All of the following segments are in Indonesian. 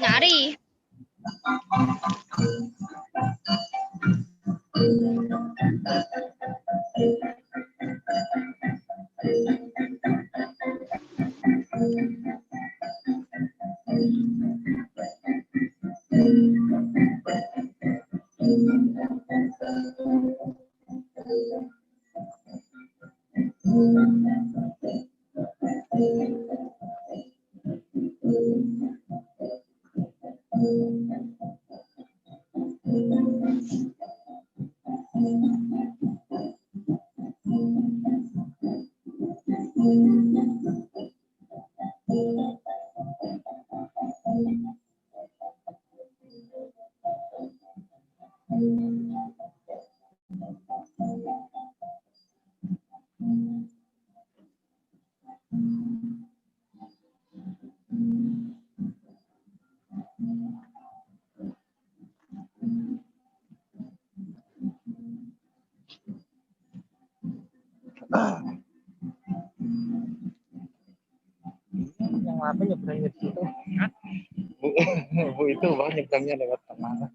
Nari. Yang apa nyebrangnya di situ? Bu itu bang nyebrangnya lewat tengah.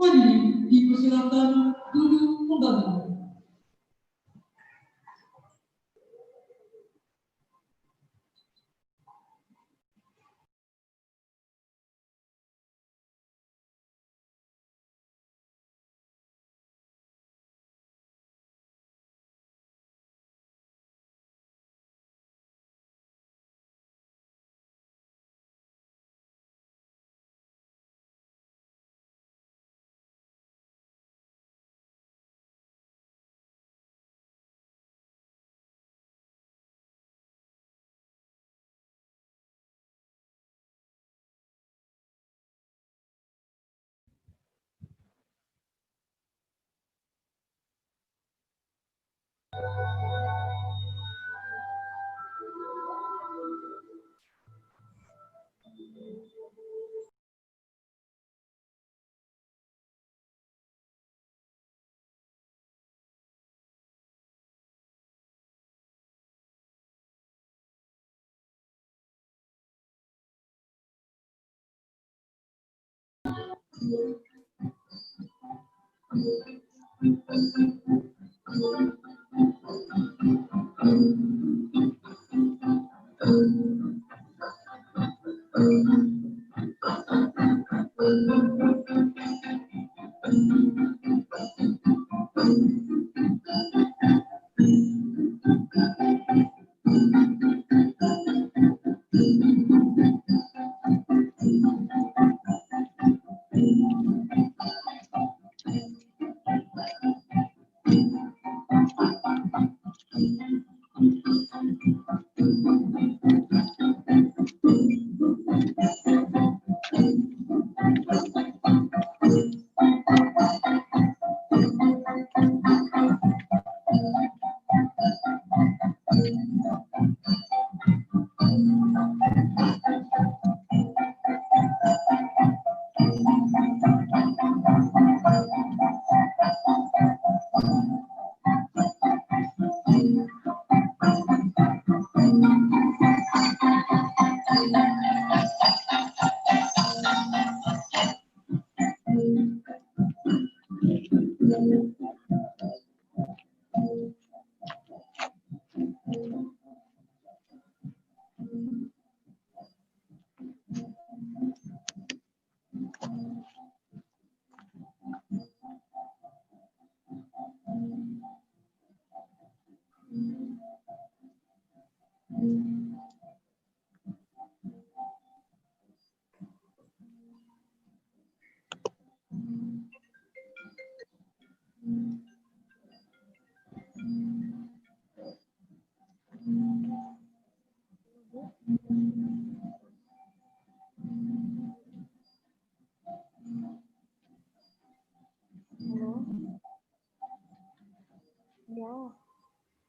Hadirin dipersilakan duduk kembali. Ya,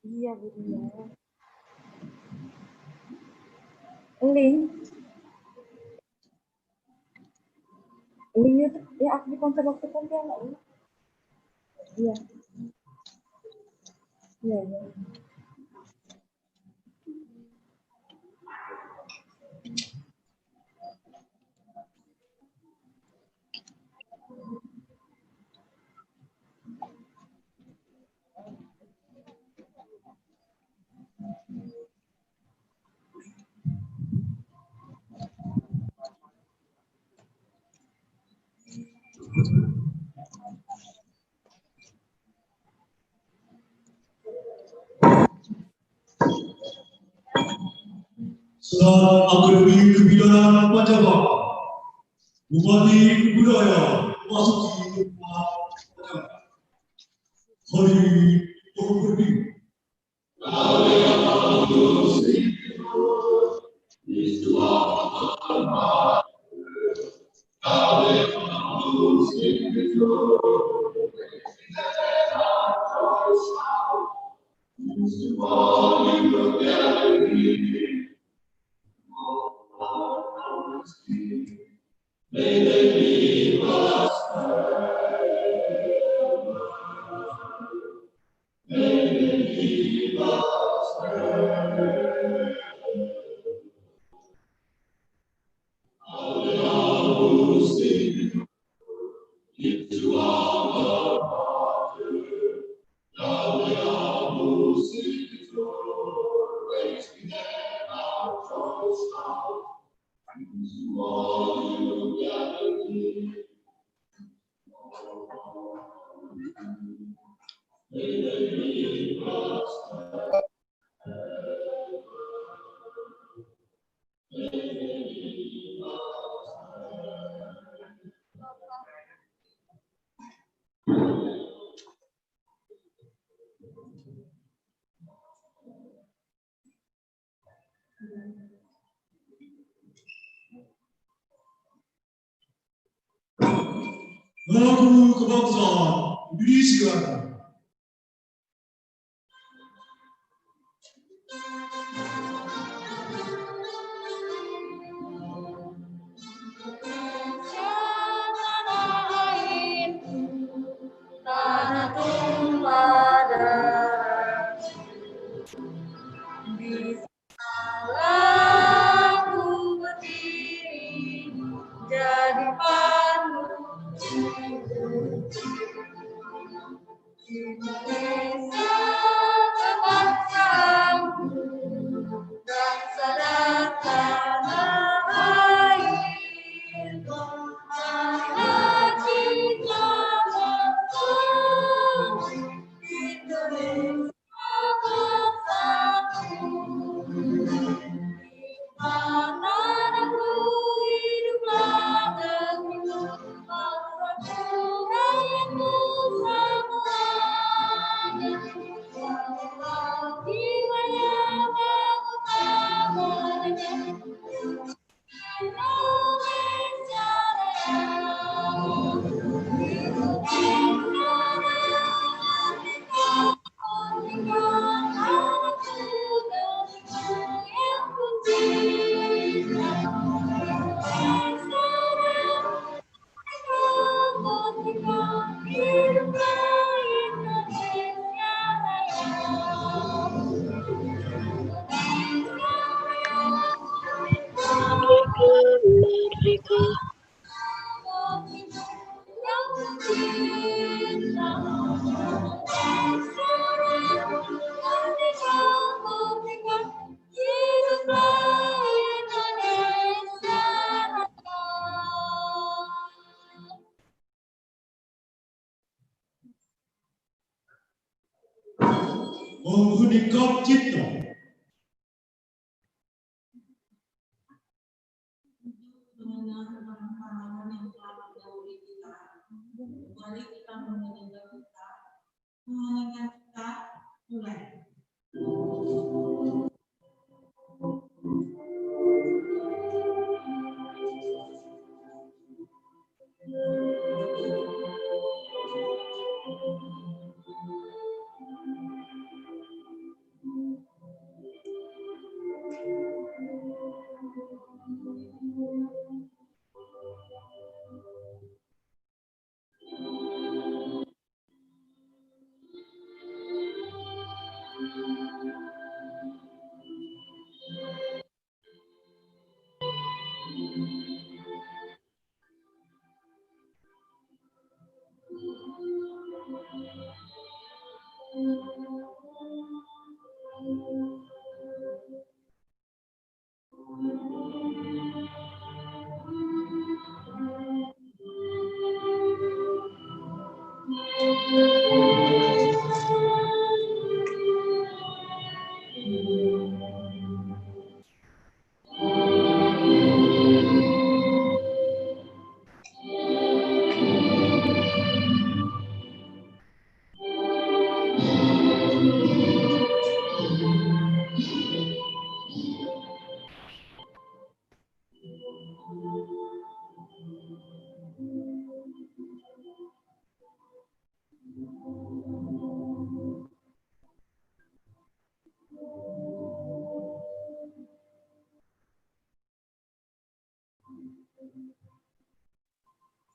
iya Bu Dia. Link itu ya aku di konser waktu Pontianak. Iya. Iya, iya. Saudara Akademi Kebidanan Pajabak, Bupati Budaya Masuki Pajabak, hari berdiri. Lagu kebangsaan Indonesia. Tanah tumpah darah, di sana ku berdiri jadi pandu hidup. Indonesia kebangsaanku, bangsa dan tanah air, marilah kita bersatu, Indonesia bersatu. Di mana aku hiduplah negeriku, bangsaku, rakyatku semuanya. Walau jiwanya bangsa Indonesia Raya. Mengheningkan cipta. Mendengar pahlawan yang telah mendahului kita, mari kita mendengar kita, mengingat kita, mulai.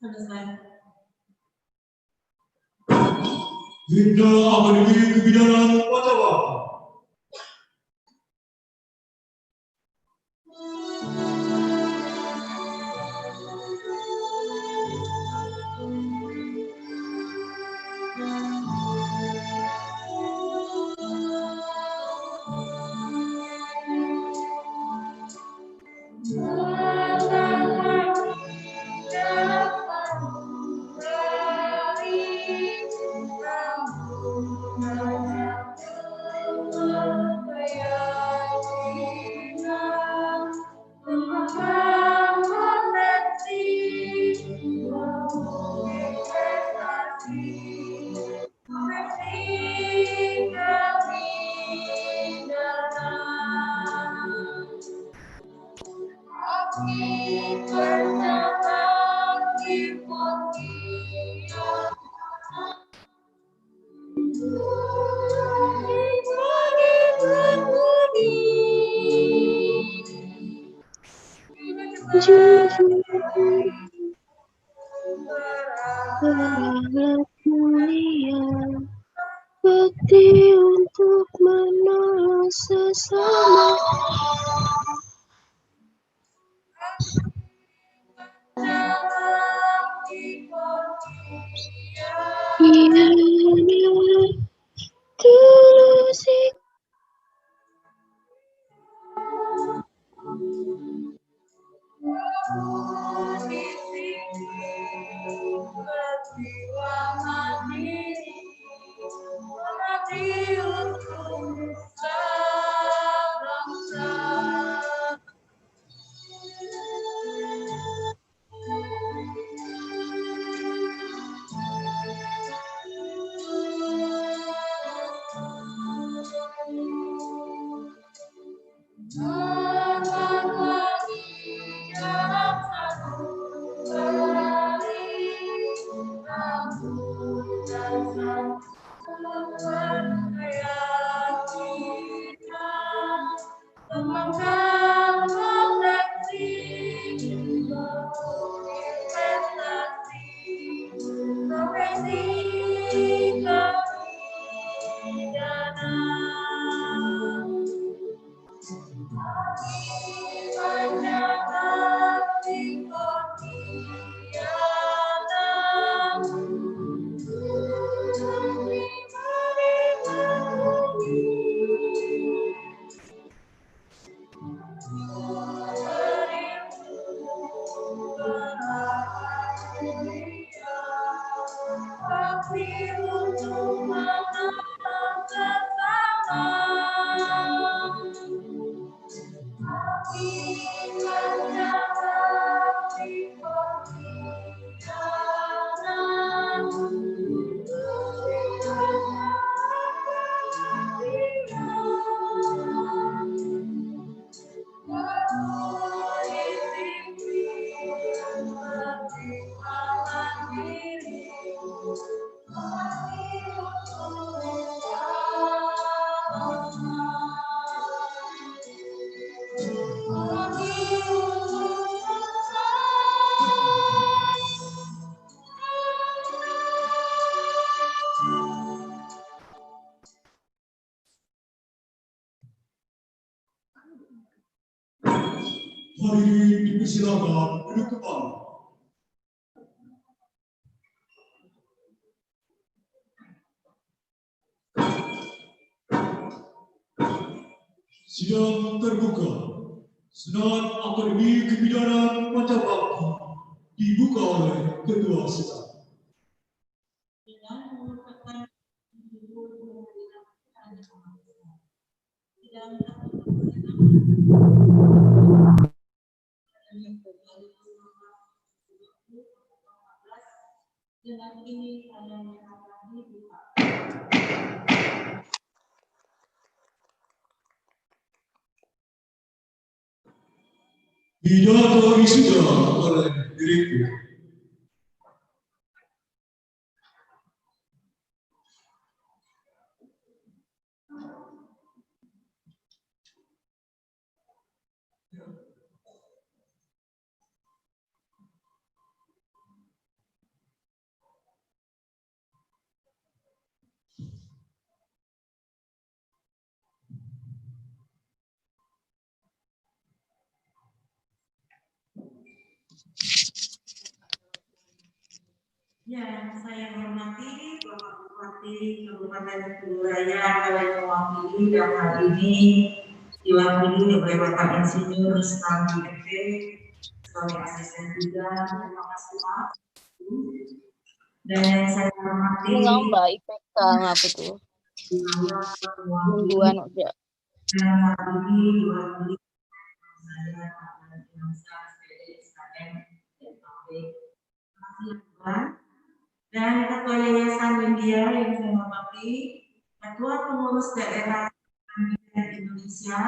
Selesai. Hingga Akademi Kebidanan Pajawa. Berangkat mulia, bukti untuk menolong sesama. Ia tulus Hadirin dipersilakan duduk kembali. Sidang terbuka. Senat Akademi Kebidanan Pancabakti dibuka oleh Ketua Sidang. Dengan mengucapkan dengan ini adanya akan dibuka. Pidato wisuda oleh Direktur. Yang saya hormati Bapak Bupati Kabupaten Kuburaya yang mewakili yang hari ini diwakili oleh Bapak Insinyur Rustam MP sebagai asisten bidang. Terima kasih Pak. Dan yang saya hormati Mbak IPK apa tuh? Mingguan aja. yang hari ini diwakili saya Pak Insa SPM dan Terima kasih Tuhan. Dan Ketua Yayasan India yang saya hormati, Ketua Pengurus Daerah Indonesia,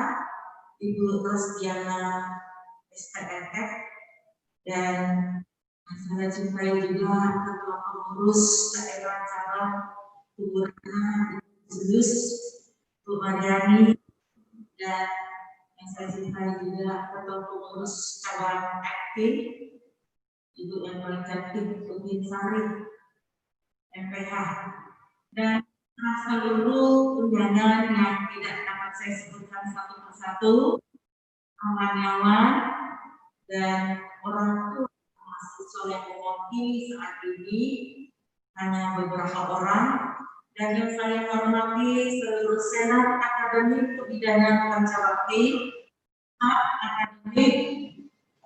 Ibu Rostiana STNF, dan saya cintai juga ketua pengurus daerah cabang Tuburana, Zulus, Bu Mariani, dan yang saya cintai juga ketua pengurus cabang FT, Ibu yang paling cantik, Bu Sari, MPH, dan seluruh undangan yang tidak dapat saya sebutkan satu persatu, kawan-kawan dan orang tua mahasiswa yang mewakili saat ini hanya beberapa orang, dan yang saya hormati seluruh senat akademik kebidanan Pancawakti, akademik,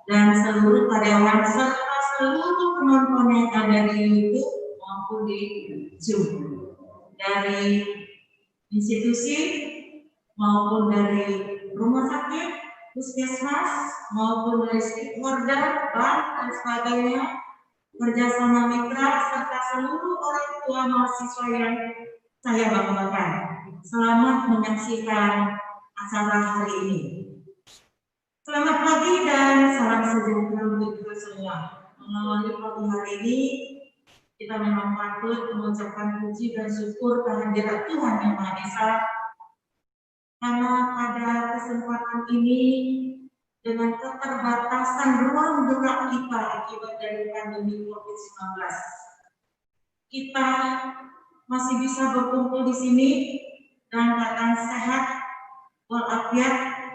dan seluruh karyawan serta seluruh penonton yang ada di YouTube maupun di Zoom, dari institusi maupun dari rumah sakit, puskesmas maupun dari stakeholder, bank dan sebagainya, kerjasama mitra serta seluruh orang tua mahasiswa yang saya banggakan. Selamat menyaksikan acara hari ini. Selamat pagi dan salam sejahtera untuk kita semua. Mengawali pagi hari ini, kita memang patut mengucapkan puji dan syukur kehadirat Tuhan Yang Maha Esa, karena pada kesempatan ini dengan keterbatasan ruang gerak kita akibat dari pandemi COVID-19, kita masih bisa berkumpul di sini dan keadaan sehat walafiat.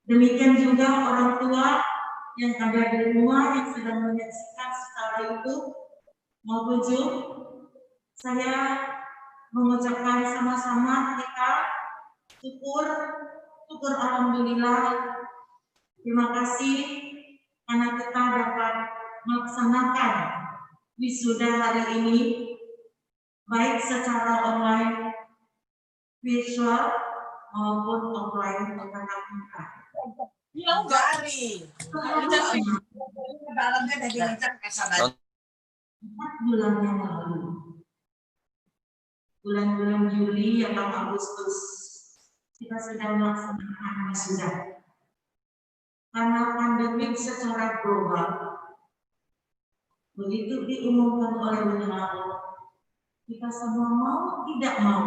Demikian juga orang tua yang ada di rumah yang sedang menyaksikan secara YouTube maupun Zoom. Saya mengucapkan sama-sama kita syukur alhamdulillah. Terima kasih karena kita dapat melaksanakan wisuda hari ini baik secara online, virtual maupun offline tatap muka. Yang gari. Dalamnya dari rencang kesadaran. 4 bulan yang lalu, bulan-bulan Juli atau Agustus, kita sedang melaksanakan wisuda. Karena pandemik secara global, begitu diumumkan oleh WHO, kita semua mau tidak mau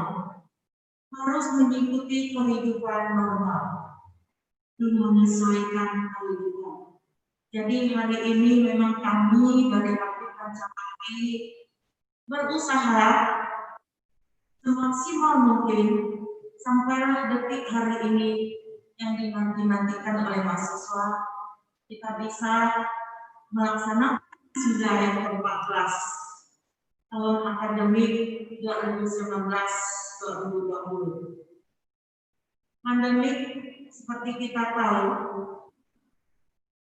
harus mengikuti kehidupan normal, menyesuaikan kehidupan. Jadi hari ini memang kami dari Pancawakti berusaha semaksimal mungkin sampailah detik hari ini yang dinanti-nantikan oleh mahasiswa, kita bisa melaksanakan wisuda yang ke-14 tahun akademik 2019-2020. Pandemik seperti kita tahu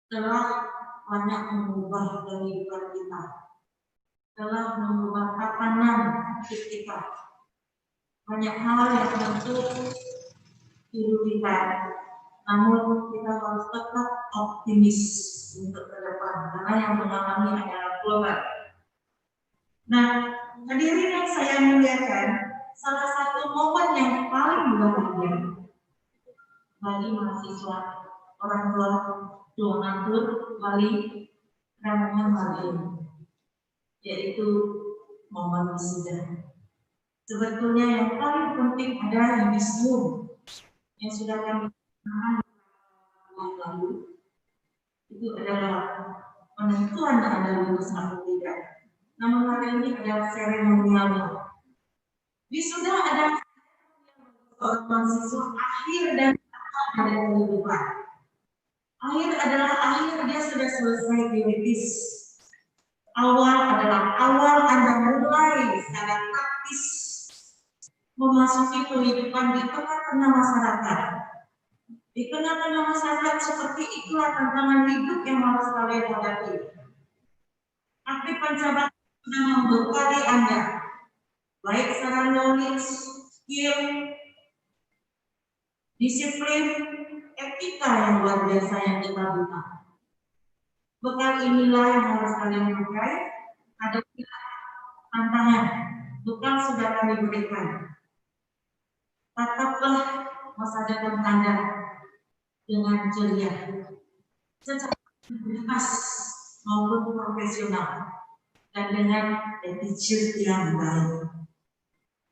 telah banyak mengubah kehidupan kita, telah mengubah tatanan hidup kita. Banyak hal yang tentu hidup kita, namun kita harus tetap optimis untuk ke depan karena yang mengalami adalah global. Nah, hadirin yang saya muliakan, salah satu momen yang paling bahagia bagi mahasiswa, orang tua, donatur, wali, dan momen yaitu momen wisuda. Sebetulnya yang paling penting adalah yang di Zoom yang sudah kami lakukan lalu, itu adalah penentuan Anda lulus atau tidak. Namun hari ini adalah seremonialnya. Wisuda adalah seorang mahasiswa akhir dan awal dari kehidupan. Akhir adalah akhir, dia sudah selesai teoritis. Awal adalah awal Anda mulai secara praktis memasuki kehidupan di tengah-tengah masyarakat. Di tengah-tengah masyarakat seperti itulah tantangan hidup yang harus kalian hadapi. Aktif Pancawakti sudah membekali Anda, baik secara knowledge, skill, disiplin, etika yang luar biasa yang kita buka. Bekal inilah yang harus kalian pakai, hadapi tantangan. Bekal sudah kami berikan. Tataplah masa depan Anda dengan ceria, secara integritas maupun profesional dan dengan attitude yang baik.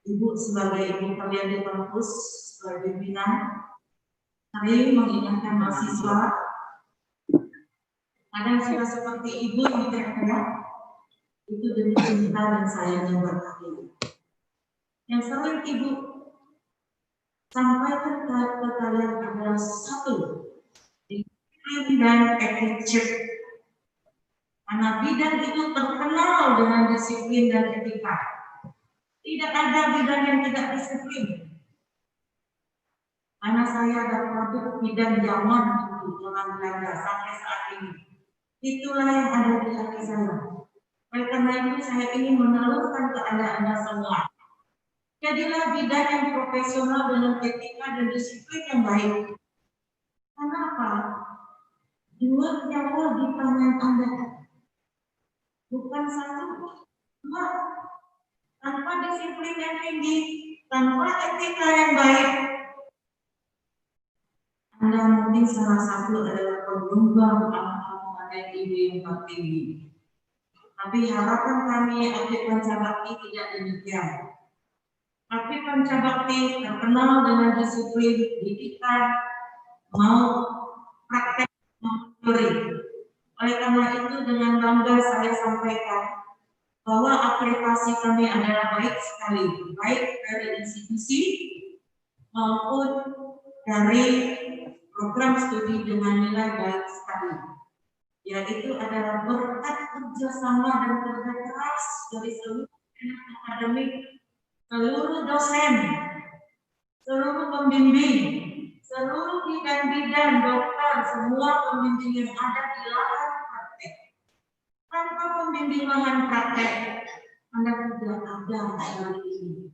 Ibu sebagai ibu kalian di kampus, sebagai pimpinan, saya mengingatkan mahasiswa, kadang sudah seperti ibu yang teriak, itu demi cinta dan sayang yang berarti. Yang sering ibu sampaikan ke kalian adalah satu, disiplin dan attitude. Karena bidan itu terkenal dengan disiplin dan etika. Tidak ada bidan yang tidak disiplin. Karena saya ada produk bidan zaman dulu, zaman Belanda sampai saat ini. Itulah yang ada di hati saya. Oleh karena itu saya ingin menelurkan ke Anda semua. Jadilah bidan yang profesional dengan etika dan disiplin yang baik. Kenapa? Dua nyawa di tangan Anda. Bukan satu, dua. Tanpa disiplin yang tinggi, tanpa etika yang baik, Anda mungkin salah satu adalah penyumbang anak-anak ibu yang tertinggi. Tapi harapan kami akhir Pancabakti tidak demikian. Tapi Pancabakti terkenal dengan disiplin, didikan, mau praktek, mau teori. Oleh karena itu dengan bangga saya sampaikan bahwa akreditasi kami adalah baik sekali, baik dari institusi maupun dari program studi dengan nilai baik sekali. Yaitu adalah berkat kerjasama dan kerja keras dari seluruh akademik, seluruh dosen, seluruh pembimbing, seluruh bidan-bidan, dokter, semua pembimbing yang ada di lahan praktek. Tanpa pembimbing lahan praktek, Anda tidak ada hari ini.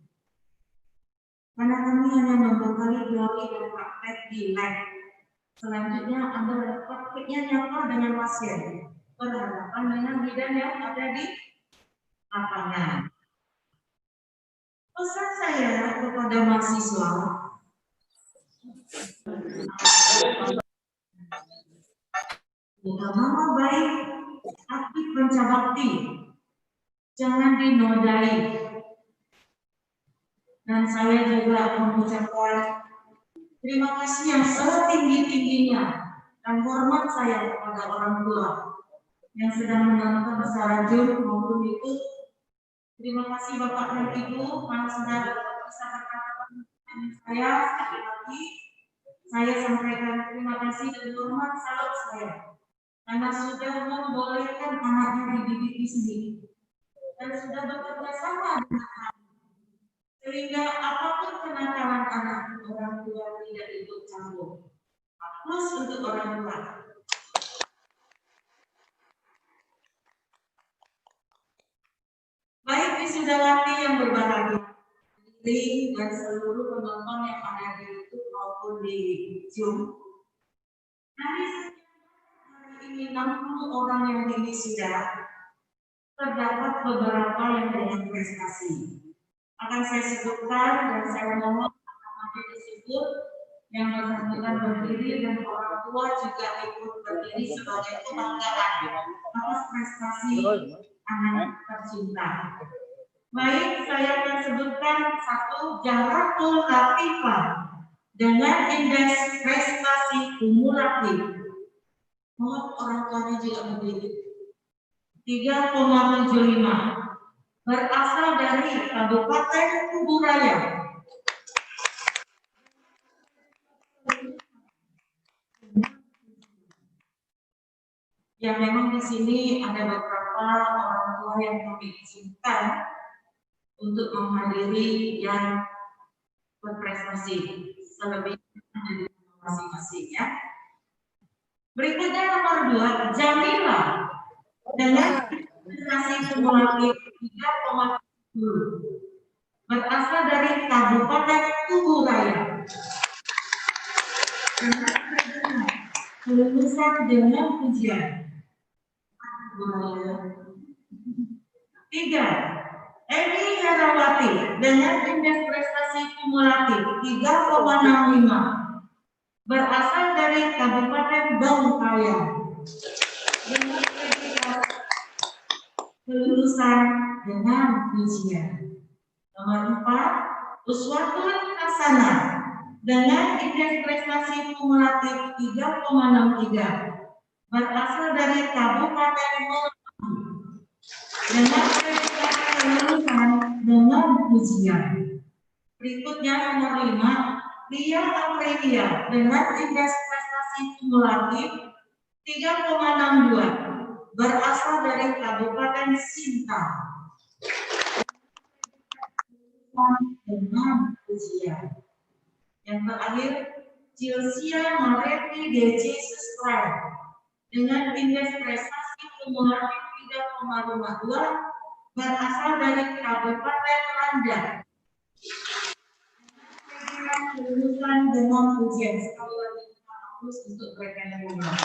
Karena kami hanya membekali teori dan praktek di lab. Selanjutnya Anda prakteknya nyata dengan pasien, berhadapan dengan bidan yang ada di lapangan. Pesan saya kepada mahasiswa, nama baik aktif Pancabakti, jangan dinodai. Dan saya juga mengucapkan terima kasih yang setinggi-tingginya dan hormat saya kepada orang tua yang sedang menonton secara Zoom maupun itu. Terima kasih Bapak dan Ibu, kalau sudah bisa berkata saya sekali lagi, saya sampaikan terima kasih dan hormat salut saya karena sudah membolehkan anaknya dididik di sini dan sudah bekerja sama dengan kami. Sehingga apapun kenakalan anak, orang tua tidak ikut campur. Plus untuk orang tua. Baik wisudawati yang berbahagia, dan seluruh penonton yang ada di YouTube maupun di Zoom. Dari hari ini 60 orang yang diwisuda, terdapat beberapa yang dengan prestasi. Akan saya sebutkan dan saya mohon nanti disebut yang bersangkutan berdiri dan orang tua juga ikut berdiri sebagai kebanggaan atas prestasi anak tercinta. Baik, saya akan sebutkan satu Jaratul Latifah dengan indeks prestasi kumulatif. Mohon orang tuanya juga berdiri. 3,75. Berasal dari Kabupaten Kuburaya. Yang memang di sini ada beberapa orang tua yang kami izinkan untuk menghadiri yang berprestasi selebihnya dari masing-masing ya. Berikutnya nomor 2, Jamila dengan prestasi kumulatif 3,7 berasal dari Kabupaten Kuburaya. Kelulusan dengan pujian. 3. Emi Herawati dengan indeks prestasi kumulatif 3,65 berasal dari Kabupaten Bengkayang. Dengan predikat kelulusan dengan ujian. Nomor 4, uswatun hasanah dengan indeks prestasi kumulatif 3,63 berasal dari Kabupaten Meranti dengan predikat kelulusan dengan ujian. Berikutnya nomor 5, Lia Aprilia dengan indeks prestasi kumulatif 3,62 berasal dari Kabupaten Sintang dengan ujian. Yang terakhir, Chilsia Mareti DC Sustrad dengan indeks prestasi kumulatif 3,52 berasal dari Kabupaten Landak. Kelulusan dengan ujian. Sekali lagi kita hapus untuk mereka yang belum.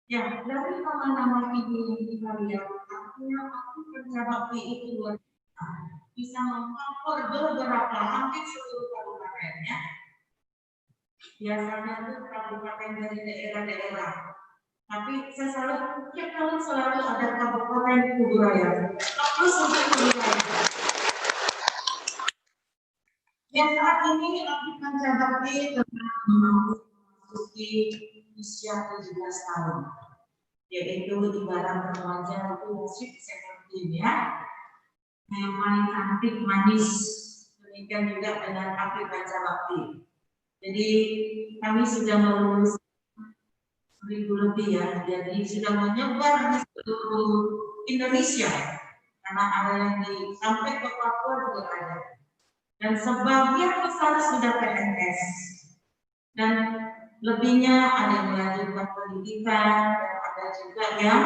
Ya, dari nama-nama ibu yang kita lihat, artinya aku kerja bakti itu luar biasa. Bisa mengcover beberapa hampir seluruh kabupatennya. Biasanya itu kabupaten dari daerah-daerah. Tapi saya tiap tahun selalu ada kabupaten Kuburaya. Aku sampai Kuburaya. Yang saat ini aku kerja bakti tentang memasuki usia 17 tahun. Yaitu ibarat remaja itu sweet 17 ya. Yang paling cantik, manis. Demikian juga dengan Api Baca Bakti. Jadi kami sudah melulus 1000 lebih ya. Jadi sudah menyebar di seluruh Indonesia. Karena ada yang sampai ke Papua juga ada. Dan sebagian besar sudah PNS. Dan lebihnya ada yang melanjutkan pendidikan, dan ada juga yang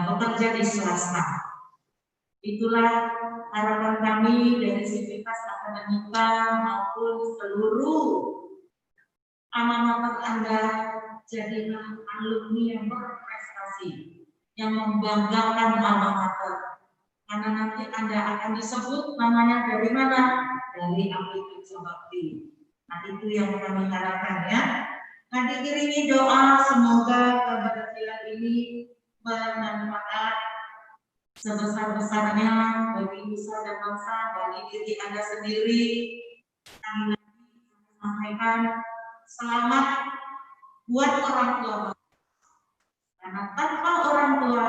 bekerja di swasta. Itulah harapan kami dari Sivitas Akademika maupun seluruh alma mater Anda, jadilah alumni yang berprestasi, yang membanggakan alma mater. Karena nanti Anda akan disebut namanya dari mana? Dari Api Baca Bakti. Nah, itu yang kami harapkan ya. Nah, diiringi doa semoga keberhasilan ini bermanfaat sebesar-besarnya bagi nusa dan bangsa, bagi diri Anda sendiri. Kami sampaikan selamat buat orang tua. Karena tanpa orang tua,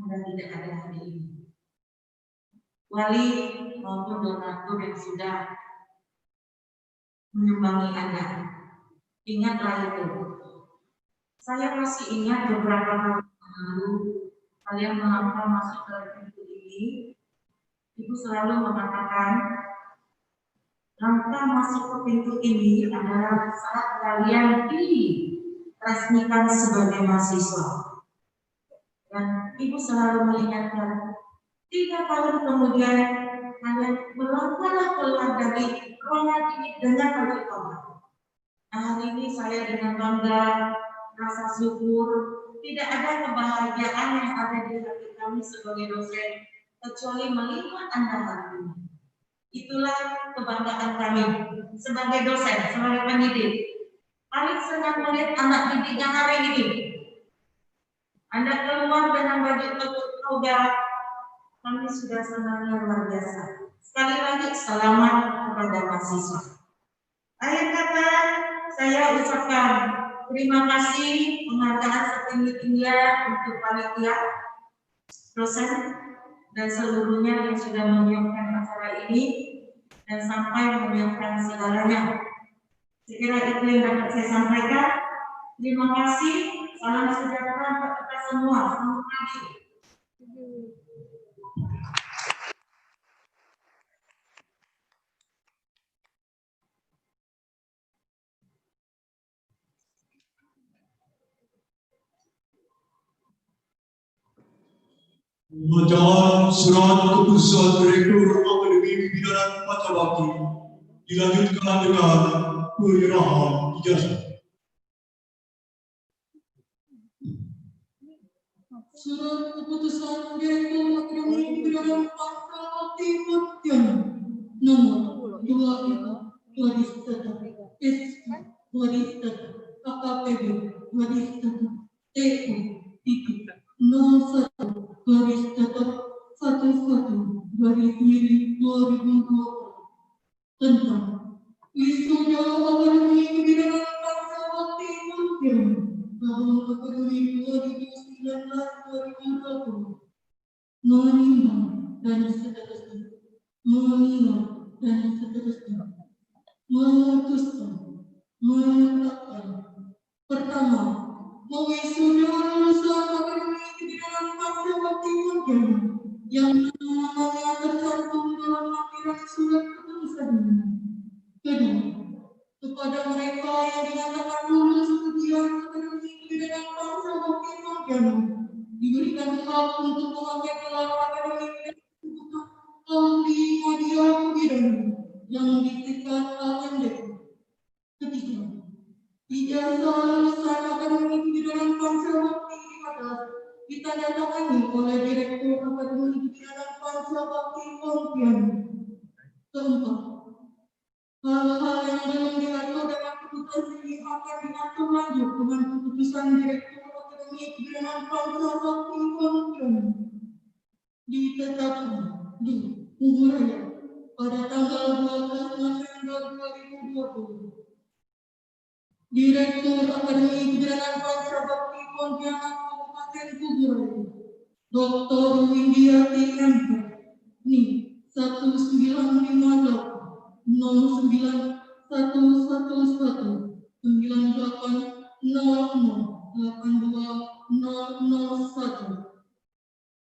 Anda tidak ada hari ini. Wali maupun donatur yang sudah menyumbangi Anda. Ingatlah itu. Saya masih ingat beberapa tahun lalu, kalian melangkah masuk ke pintu ini, Ibu selalu mengatakan, langkah masuk ke pintu ini adalah saat kalian diresmikan sebagai mahasiswa. Dan Ibu selalu mengingatkan, 3 tahun kemudian kalian melangkahlah keluar dari ruangan ini dengan banyak tobat. Nah, hari ini saya dengan bangga, rasa syukur, tidak ada kebahagiaan yang ada di hati kami sebagai dosen kecuali melihat Anda hari ini. Itulah kebanggaan kami sebagai dosen, sebagai pendidik. Paling senang melihat anak didiknya hari ini. Anda keluar dengan baju toga, kami sudah senangnya luar biasa. Sekali lagi selamat kepada mahasiswa. Akhir kata saya ucapkan terima kasih, penghargaan setinggi-tingginya untuk panitia, dosen, dan seluruhnya yang sudah menyiapkan acara ini dan sampai menyiapkan segalanya. Sekira itu yang dapat saya sampaikan. Terima kasih. Salam sejahtera untuk kita semua. Selamat pagi. Pembacaan surat keputusan Direktur Akademi Pembinaan Baca Bakti dilanjutkan dengan penyerahan ijazah. Surat keputusan Direktur Akademi Pembinaan Baca Bakti Matian nomor 2 Baristata, SQ, Baristata, AKPB, Baristata, TU, titik, 01, Baristata, 11, garis miring 2020, tentang wisuda Akademi Kebidanan Bangsa Bakti Muncul tahun akademik 2019-2020, meninggal dan seterusnya, meninggal dan seterusnya, memutuskan, menetapkan. Pertama, mewisuda lulusan Akademi Kebidanan Bangsa Bakti Muncul yang namanya tercantum dalam lampiran surat keputusan. Kedua, kepada mereka yang dinyatakan lulus ujian Akademi Kebidanan Bangsa Bakti Muncul diberikan hak untuk memakai gelar akademik untuk ahli media kebidanan yang ditingkat AMDEK. Ketiga, ijazah lulusan Akademi Kebidanan Bangsa Bakti di atas ditandatangani oleh Direktur Akademi Kebidanan Bangsa Bakti Muncul. Keempat, hal-hal yang belum diatur dalam keputusan ini akan diatur lanjut dengan keputusan Direktur Akademi Kebidanan Bangsa Bakti Muncul ditetapkan di Kuburaya pada tanggal 12 November 2020. Direktur Akademi Kebidanan Bangsa Bakti Pontianak Kabupaten Kuburaya, Dr. Windiati MP, NIM 1958 09919800820001.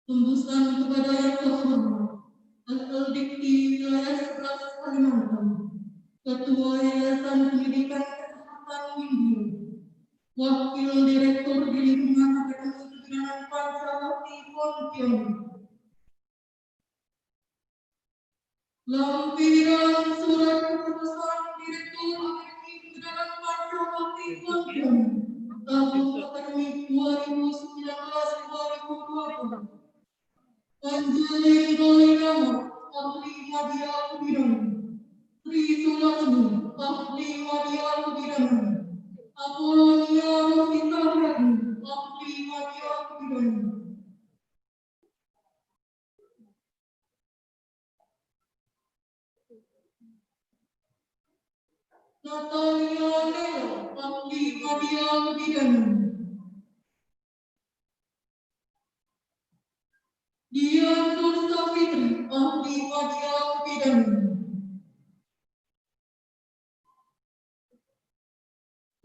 Tembusan kepada yang terhormat Al-Dikti Wilayah 11 Kalimantan, Ketua Yayasan Pendidikan Kesehatan Windia, Wakil Direktur di lingkungan Akademi Kebidanan Bangsa Bakti Pontianak. Lampiran surat keputusan Direktur Akademi Kebidanan Bangsa Bakti Pontianak tahun akademik 2019-2020. Anjali Golinama, ahli media kebidanan. Sri Sulasmi, ahli media kebidanan. Apolonia Rosita Reddy, ahli media kebidanan. Natalia Nela, ahli media kebidanan. Dian Nursa Fitri, ahli media kebidanan.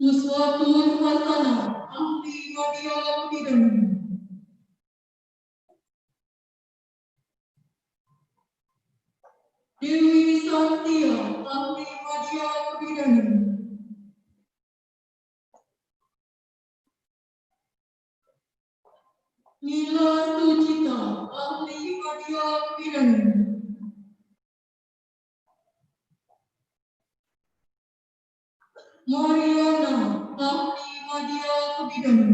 Uswatul Hasana, ahli media kebidanan. Dewi Santia, ahli media kebidanan. Nila Sucita, ahli media kebidanan. Mariana, ahli media kebidanan.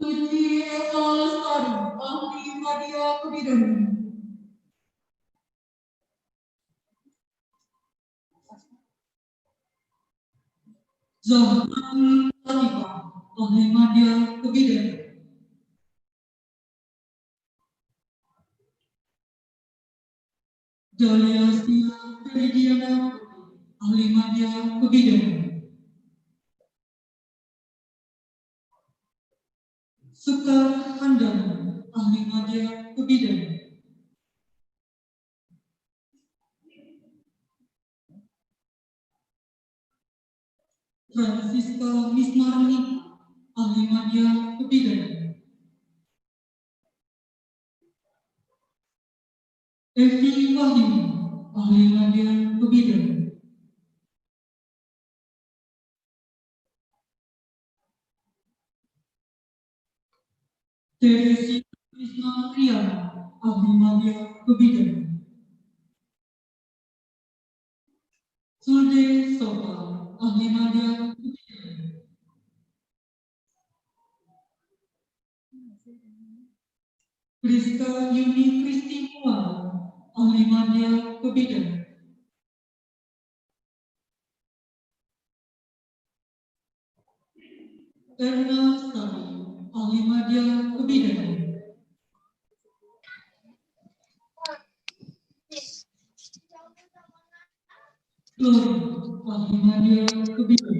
Suci Eka Lestari, ahli media kebidanan. Zahratul Latifah, ahli media kebidanan. Jalia Sia Feridiana, ahli media kebidanan. Sekar Handana, ahli media kebidanan. Francisca Mismarni, ahli media kebidanan. Evi Wahyu, ahli media kebidanan. Teresi Krishna Priyana, ahli media kebidanan. Sulde Sopa, ahli media kebidanan. Krista Yuni Kristimuan, ahli media kebidan. Erna Sari, ahli media kebidan. Lori, ahli media kebidan.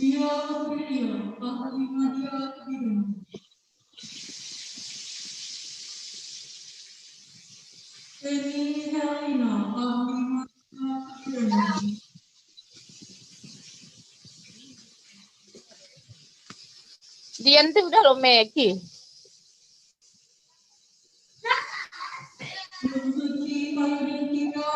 Ria Aprilia, ahli media kebidan. Eni Helena, ahli media kebidan. Dian tuh udah lo Meki. Suci Mayudintika,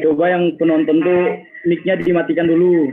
Coba yang penonton tuh mic-nya dimatikan dulu.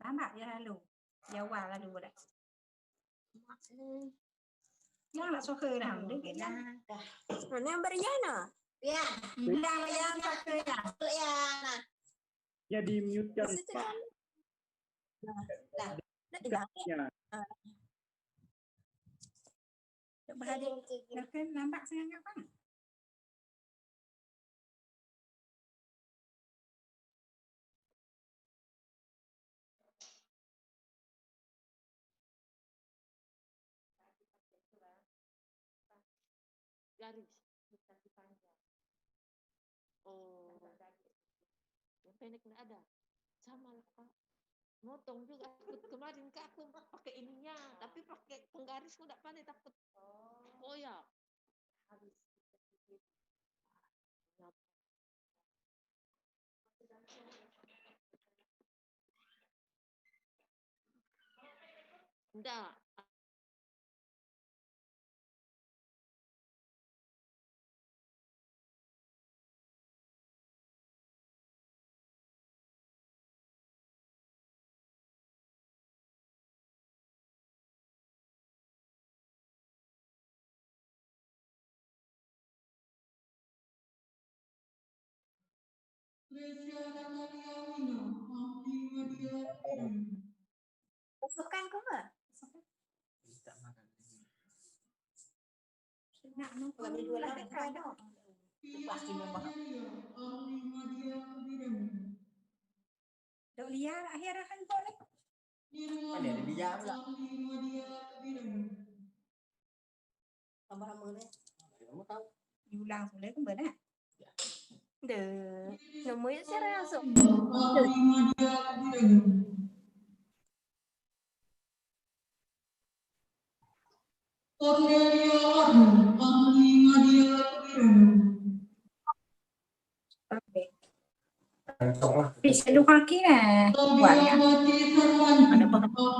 Tama ya lalu. Ya wa lalu dah. Yang nak suka dah dia kena. Mana yang beriana? Ya, yang suka dah. Ya. Ya di mute kan, Pak. Ya. Berada nampak sangat apa? Garis kaki panjang. Oh, yang pendek nggak ada. Sama lah Kak. Motong juga kemarin Kak aku pakai ininya, tapi pakai penggaris aku nggak pandai takut. Oh ya. Habis. Enggak, Pasukan kok nggak? Nak nonton di dua lagi kan? Pasti memang. Dok lihat akhirnya kan boleh. Ada di jam lah. Lama-lama deh. Kamu tahu? Diulang boleh kan benar? Deh, namanya sih langsung. Oke. Bisa lu kaki lah. Buat ya. Ada apa? Langsung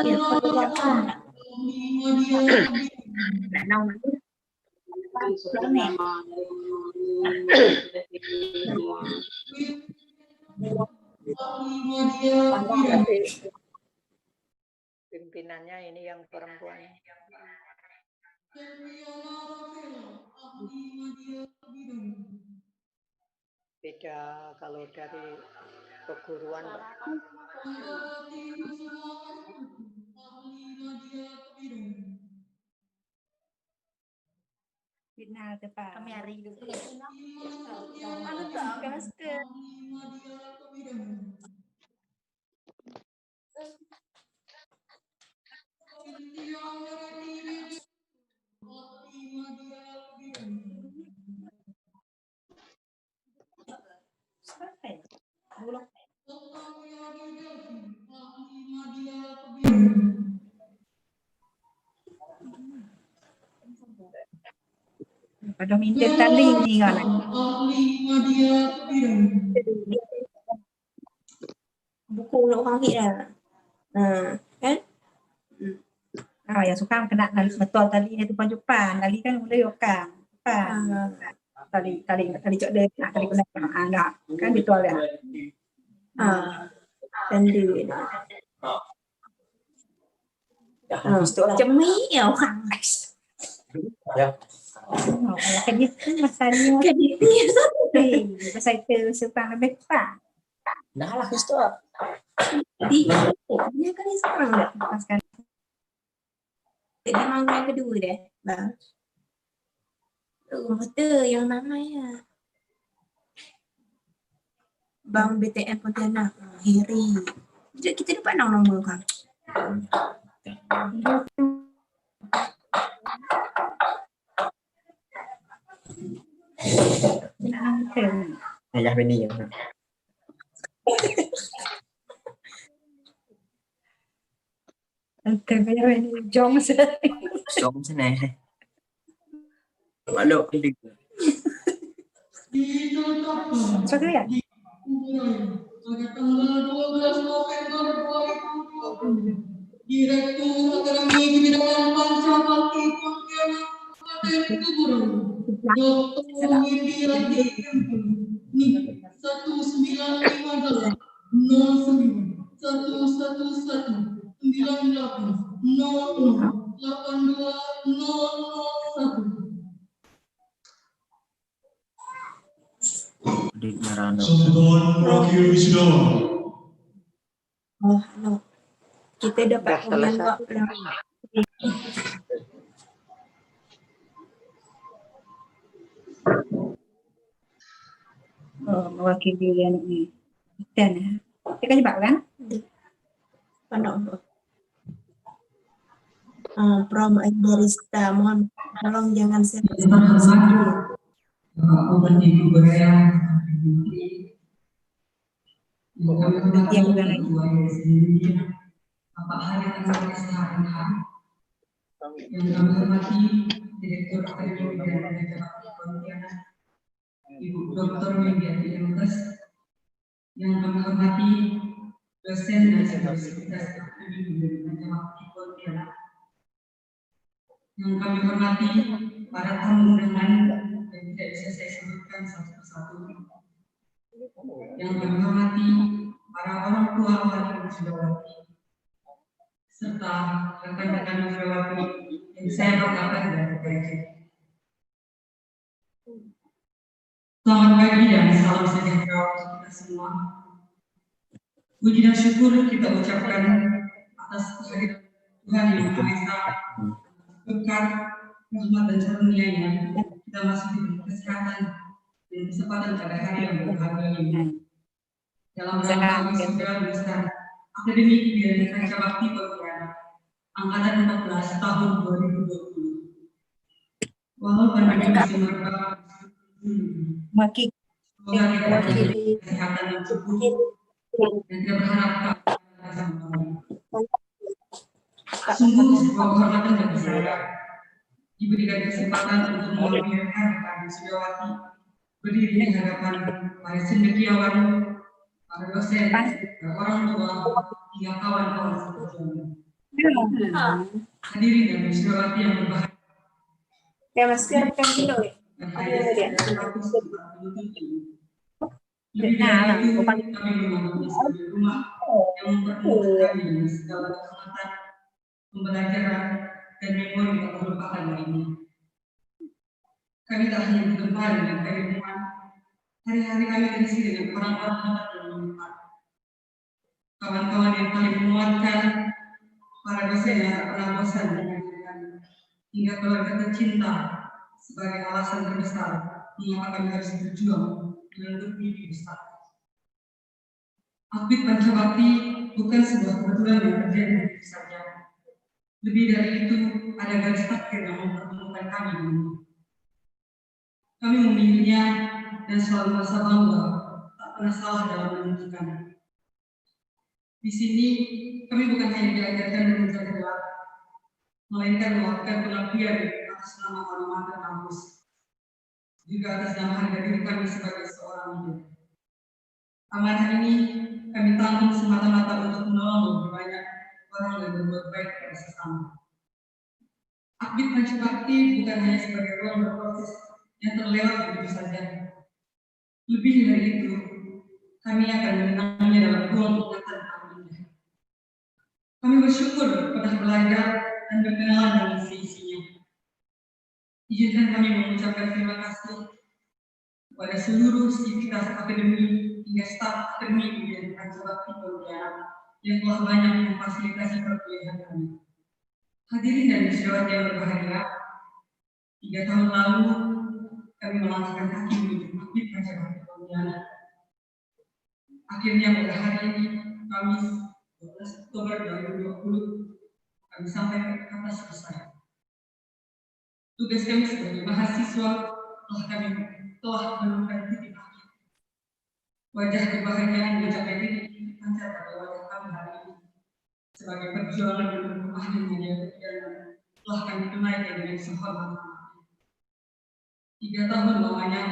Ya, pergerakan. Nak nong. pimpinannya ini yang perempuan. Beda kalau dari keguruan, Mbak. Final tepat. Kami hari dulu. Mana tak kan sikit. Sampai. Bulog. Pada minta tali ni kan. Buku nak kaki dah. Kan? Ah, yang suka kena betul tali itu pajupan. Tali kan boleh yokan. Tali cok deh. Tali kena ada. Kan betul ya. Tanda. Cemi ya orang. Ya. Oh, kan itu masalahnya. Kan itu ya satu. Masa itu suka lebih pak. Dah lah itu. Jadi, dia kan sekarang dah. Pas kan. Jadi mangga yang kedua deh, bang. Betul yang namanya Bang BTN Pontianak, Heri. Jadi kita dapat nama kan. Ya ini ya. Terkaya jom Jom sini. Halo, ini. Suka ya? Pada tanggal 12 November 2020, Direktur Akademi Kebidanan Pancabakti Pontianak Kabupaten Tuburan, Dr. Widiati Nih 1958 09 111 98 00 82 001. Satuan Wakil Wisuda. Oh, no. Kita dapat menjawab. Oh, mewakili yang ini. Dan kita kan jebak kan? Panak. Prom Barista, mohon tolong jangan serius. Bapak Ibu Beraya, Yang juga lagi. Bapak Hari Kesehatan, yang kami hormati Direktur Akademi Kebidanan Pancabakti Pontianak, Ibu Dr. Widiati Ms. Yang kami hormati dosen dan Universitas Akademi Kebidanan Pancabakti Pontianak, yang kami hormati para tamu undangan yang tidak bisa saya sebutkan satu persatu, yang kami hormati para orang tua wali musudawati, serta rekan-rekan Wirawati yang saya banggakan dan berbahagia. Selamat pagi dan salam sejahtera untuk kita semua. Puji dan syukur kita ucapkan atas kehadiran Tuhan Yang Maha Esa, berkat, rahmat dan karunia-Nya kita masih diberi kesehatan dan kesempatan pada hari yang berbahagia ini. Dalam rangka wisuda lulusan Akademi Kebidanan Panca Bakti Pontianak angkatan 14 tahun 2020. Walau pandemi masih merebak, Maki semoga kita diberi kesehatan yang cukup dan tidak berharap kepada sama. Sungguh sebuah kehormatan bagi saya diberikan kesempatan untuk mewakili rekan-rekan Wisudawati berdiri di hadapan para cendekiawan, para dosen, para orang tua, hingga kawan-kawan seperjuangan. Hadirin dan Wisudawati yang berbahagia. Ya masker kan dulu ya. Dan hadir secara ratus lebih dari itu, kami membangun sebagai rumah yang mempertemukan kami dengan segala kehormatan, pembelajaran, dan memori tak terlupakan lainnya. Kami tak hanya berjumpa dengan keilmuan, hari-hari kami terisi dengan orang-orang hebat dan bermanfaat. Kawan-kawan yang paling menguatkan, para dosen yang tak pernah bosan mengajarkan, hingga keluarga tercinta sebagai alasan terbesar mengapa kami harus berjuang menuntut mimpi besar. Aktif Panca Bakti bukan sebuah kebetulan yang terjadi begitu saja. Lebih dari itu, ada garis takdir yang mempertemukan kami dulu. Kami memilihnya dan selalu merasa bangga, tak pernah salah dalam menentukan. Di sini, kami bukan hanya diajarkan mengejar gelar, melainkan melakukan pengabdian atas nama alma mater kampus, juga atas nama harga diri kami sebagai seorang leader. Amanah ini kami tanggung semata-mata untuk menolong lebih banyak orang yang berbuat baik pada sesama. Aktif Panca Bakti bukan hanya sebagai ruang berproses yang terlewat begitu saja. Lebih dari itu, kami akan mengenangnya dalam ruang ingatan kami. Kami bersyukur pernah belajar dan berkenalan dengan isi-isinya. Izinkan kami mengucapkan terima kasih kepada seluruh sivitas akademi hingga staf akademi Kebidanan Panca Bakti Pontianak yang telah banyak memfasilitasi perkuliahan kami. Hadirin dan wisudawati yang berbahagia, 3 tahun lalu kami melangkahkan kaki menuju Aktif Panca Bakti Pontianak. Akhirnya pada hari ini, Kamis 12 Oktober 2020, kami sampai ke kata selesai. Tugas kami sebagai mahasiswa telah menemukan titik akhir. Wajah kebahagiaan mencapai titik pancar pada wajah kami hari ini. Sebagai perjuangan menuju akhir media kebidanan telah kami tunaikan dengan sehormat-hormatnya. 3 tahun lamanya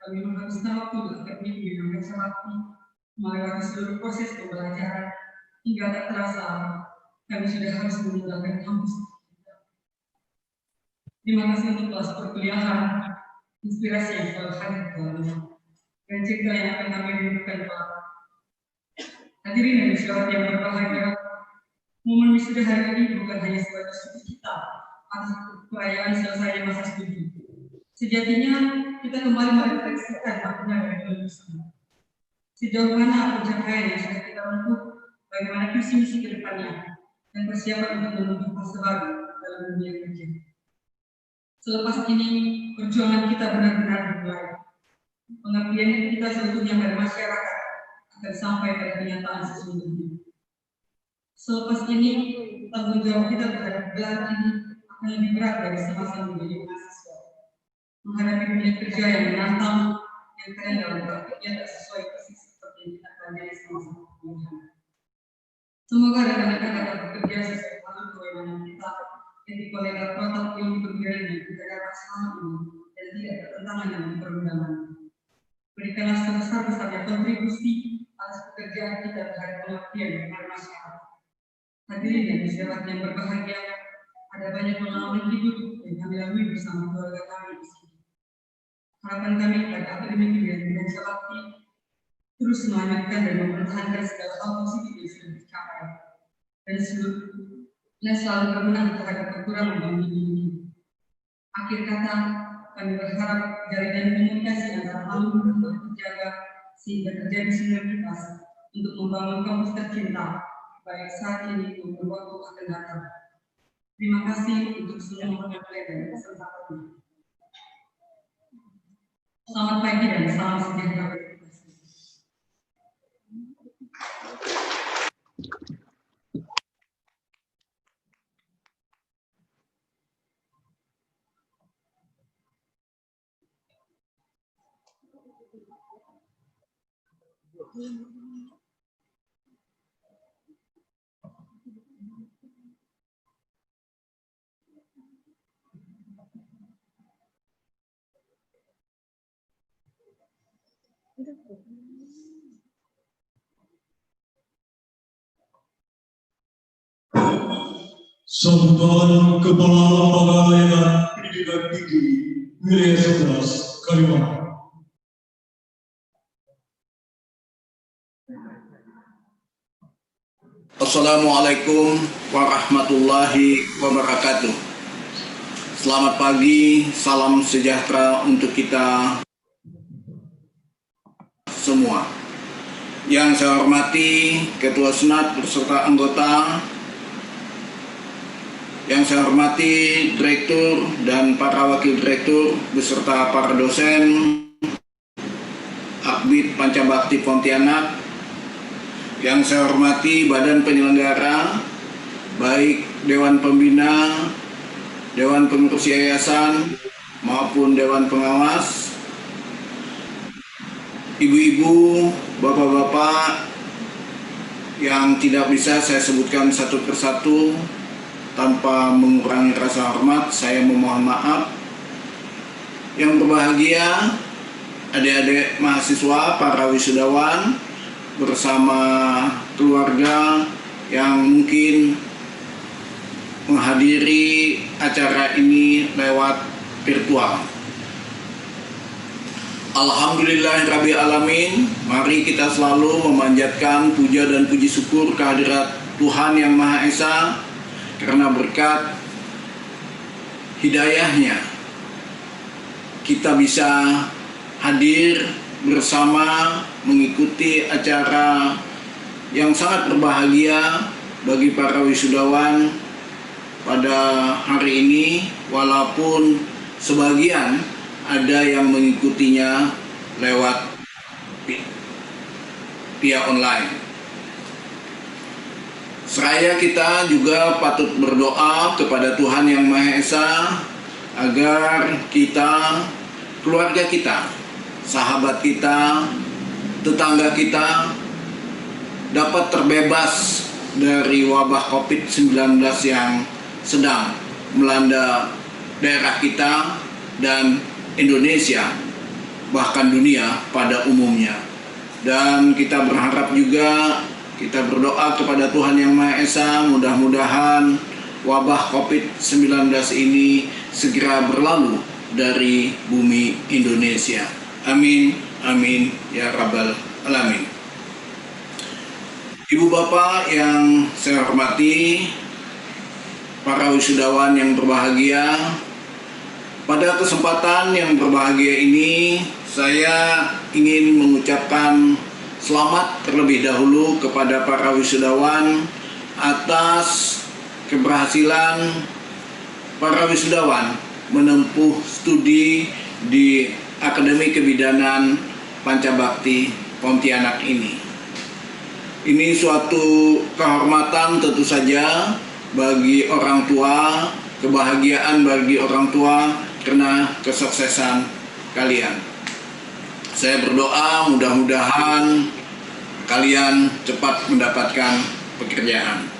kami menghabiskan waktu di Akademi Kebidanan Panca Bakti, melewati seluruh proses pembelajaran hingga tak terasa kami sudah harus meninggalkan kampus. Terima kasih untuk kelas perkuliahan, inspirasi yang selalu hadir dalamnya, dan cerita yang akan kami rindukan kelak. Hadirin dan wisudawati yang berbahagia, momen wisuda hari ini bukan hanya sebagai sukacita atas perayaan selesainya masa studi. Sejatinya kita kembali merefleksikan makna dari kelulusan. Sejauh mana pencapaian yang sudah kita tempuh, bagaimana visi misi ke depannya, dan persiapan untuk menuju fase baru dalam dunia kerja. Selepas ini, perjuangan kita benar-benar dimulai. Pengabdian kita seutuhnya pada masyarakat akan sampai pada kenyataan sesungguhnya. Selepas ini, tanggung jawab kita terhadap gelar ini akan lebih berat dari semasa menjadi mahasiswa. Menghadapi dunia kerja yang menantang, yang kadang dalam praktiknya tak sesuai persis seperti yang kita pelajari sama-sama perkuliahan. Semoga rekan-rekan dapat bekerja sesuai alur kewenangan kita, etika legal protokol ilmu kebidanan yang kita dapat selama ini dan tidak bertentangan dengan perundangan. Berikanlah sebesar-besarnya kontribusi atas pekerjaan kita terhadap pengabdian kepada masyarakat. Hadirin dan wisudawati yang berbahagia, ada banyak pengalaman hidup yang kami lalui bersama keluarga kami di sini. Harapan kami pada Akademi Kebidanan Panca Bakti terus melanjutkan dan mempertahankan segala hal positif yang sudah dicapai dan Ia selalu bermenang terhadap kekurangan dan minimum. Akhir kata, kami berharap jaringan komunikasi antara alumni tetap terjaga sehingga terjadi sinergitas untuk membangun kampus tercinta, baik saat ini maupun waktu akan datang. Terima kasih untuk semua perhatian dan kesempatannya. Selamat pagi dan salam sejahtera. Sambutan Kepala Pegawai Pendidikan Tinggi Wilayah 11 Kalimantan. Assalamualaikum warahmatullahi wabarakatuh. Selamat pagi, salam sejahtera untuk kita semua. Yang saya hormati Ketua Senat beserta anggota, yang saya hormati Direktur dan para Wakil Direktur beserta para dosen Akbid Pancabakti Pontianak, yang saya hormati Badan Penyelenggara, baik Dewan Pembina, Dewan Pengurus Yayasan, maupun Dewan Pengawas, ibu-ibu, bapak-bapak yang tidak bisa saya sebutkan satu persatu tanpa mengurangi rasa hormat, saya memohon maaf. Yang berbahagia, adik-adik mahasiswa, para wisudawan, bersama keluarga yang mungkin menghadiri acara ini lewat virtual. Alhamdulillahirabbil alamin. Mari kita selalu memanjatkan puja dan puji syukur kehadirat Tuhan Yang Maha Esa, karena berkat hidayahnya kita bisa hadir bersama mengikuti acara yang sangat berbahagia bagi para wisudawan pada hari ini, walaupun sebagian ada yang mengikutinya lewat via online. Seraya kita juga patut berdoa kepada Tuhan Yang Maha Esa agar kita, keluarga kita, sahabat kita, tetangga kita dapat terbebas dari wabah COVID-19 yang sedang melanda daerah kita dan Indonesia, bahkan dunia pada umumnya. Dan kita berharap juga, kita berdoa kepada Tuhan Yang Maha Esa, mudah-mudahan wabah COVID-19 ini segera berlalu dari bumi Indonesia. Amin, amin, ya Rabbal Alamin. Ibu bapak yang saya hormati, para wisudawan yang berbahagia, pada kesempatan yang berbahagia ini saya ingin mengucapkan selamat terlebih dahulu kepada para wisudawan atas keberhasilan para wisudawan menempuh studi di Akademi Kebidanan Pancabakti Pontianak ini. Ini suatu kehormatan tentu saja bagi orang tua, kebahagiaan bagi orang tua karena kesuksesan kalian. Saya berdoa mudah-mudahan kalian cepat mendapatkan pekerjaan.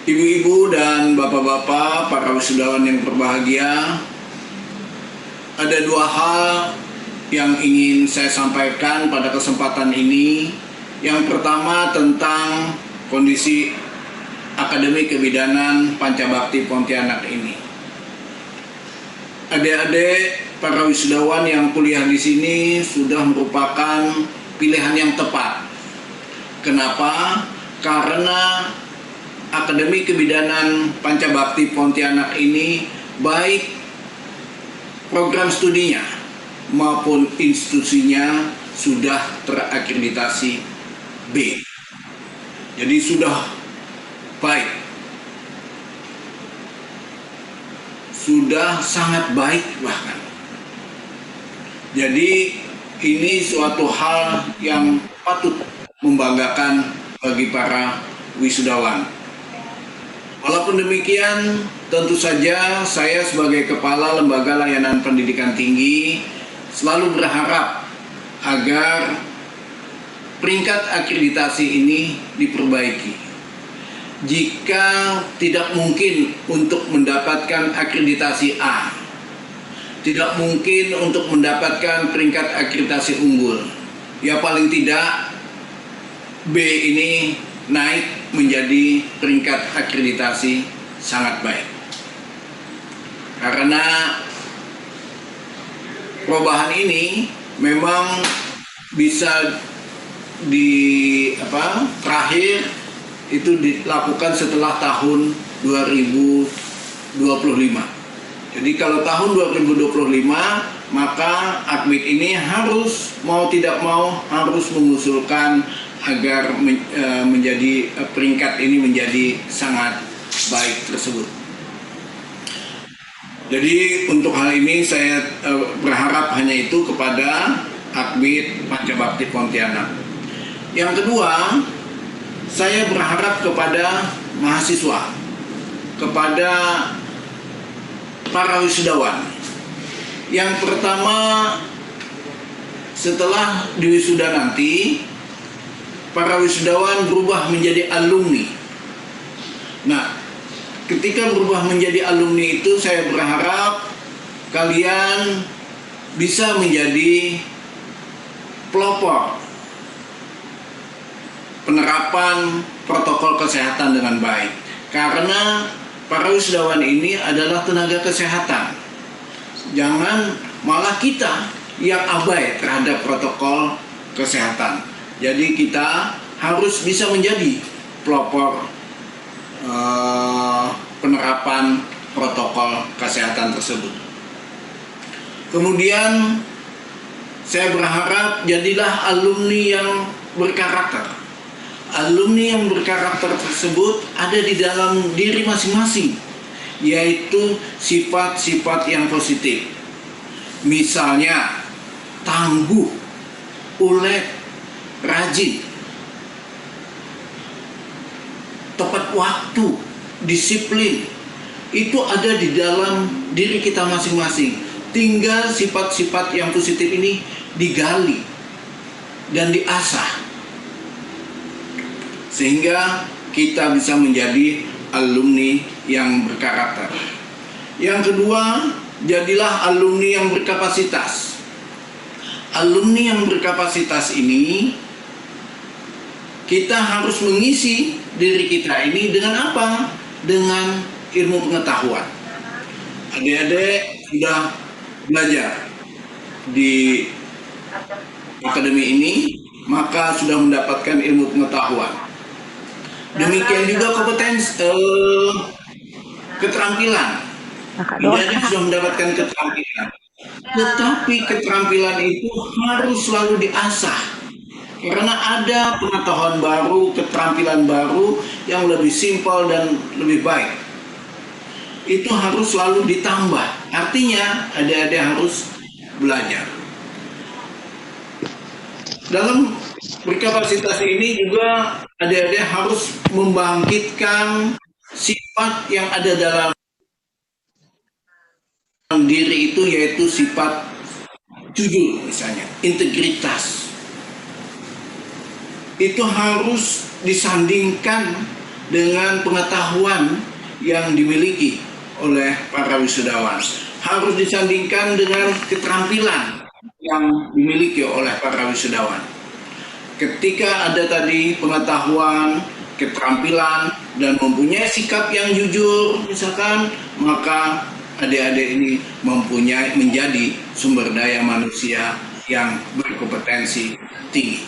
Ibu-ibu dan bapak-bapak, para wisudawan yang berbahagia, ada dua hal yang ingin saya sampaikan pada kesempatan ini. Yang pertama tentang kondisi Akademi Kebidanan Pancabakti Pontianak ini. Adik-adik para wisudawan yang kuliah di sini sudah merupakan pilihan yang tepat. Kenapa? karena Akademi Kebidanan Pancabakti Pontianak ini baik program studinya maupun institusinya sudah terakreditasi B. Jadi sudah baik. Sudah sangat baik bahkan. Jadi ini suatu hal yang patut membanggakan bagi para wisudawan. Walaupun demikian, tentu saja saya sebagai Kepala Lembaga Layanan Pendidikan Tinggi selalu berharap agar peringkat akreditasi ini diperbaiki. Jika tidak mungkin untuk mendapatkan akreditasi A, tidak mungkin untuk mendapatkan peringkat akreditasi unggul, ya paling tidak B ini naik menjadi peringkat akreditasi sangat baik. Karena perubahan ini memang bisa terakhir itu dilakukan setelah tahun 2025. Jadi kalau tahun 2025 maka Akmid ini harus mau tidak mau harus mengusulkan agar menjadi peringkat ini menjadi sangat baik tersebut. Jadi untuk hal ini saya berharap hanya itu kepada Akmid Pancabakti Pontianak. Yang kedua, saya berharap kepada mahasiswa, kepada para wisudawan. Yang pertama, setelah diwisuda nanti, para wisudawan berubah menjadi alumni. Nah, ketika berubah menjadi alumni itu saya berharap kalian bisa menjadi pelopor penerapan protokol kesehatan dengan baik. Karena para wisudawan ini adalah tenaga kesehatan. Jangan malah kita yang abai terhadap protokol kesehatan. Jadi kita harus bisa menjadi pelopor penerapan protokol kesehatan tersebut. Kemudian saya berharap jadilah alumni yang berkarakter. Alumni yang berkarakter tersebut ada di dalam diri masing-masing, yaitu sifat-sifat yang positif. Misalnya tangguh, ulet, rajin, tepat waktu, disiplin. Itu ada di dalam diri kita masing-masing. Tinggal sifat-sifat yang positif ini digali dan diasah sehingga kita bisa menjadi alumni yang berkarakter. Yang kedua, jadilah alumni yang berkapasitas. Alumni yang berkapasitas ini kita harus mengisi diri kita ini dengan apa? Dengan ilmu pengetahuan. Adik-adik sudah belajar di akademi ini, maka sudah mendapatkan ilmu pengetahuan. Demikian juga kompetensi keterampilan. Adik-adik sudah mendapatkan keterampilan. Tetapi keterampilan itu harus selalu diasah. Karena ada pengetahuan baru, keterampilan baru yang lebih simpel dan lebih baik. Itu harus selalu ditambah. Artinya adik-adik harus belajar. Dalam berkapasitas ini juga adik-adik harus membangkitkan sifat yang ada dalam diri itu, yaitu sifat jujur misalnya, integritas. Itu harus disandingkan dengan pengetahuan yang dimiliki oleh para wisudawan. Harus disandingkan dengan keterampilan yang dimiliki oleh para wisudawan. Ketika ada tadi pengetahuan, keterampilan, dan mempunyai sikap yang jujur misalkan, maka adik-adik ini menjadi sumber daya manusia yang berkompetensi tinggi.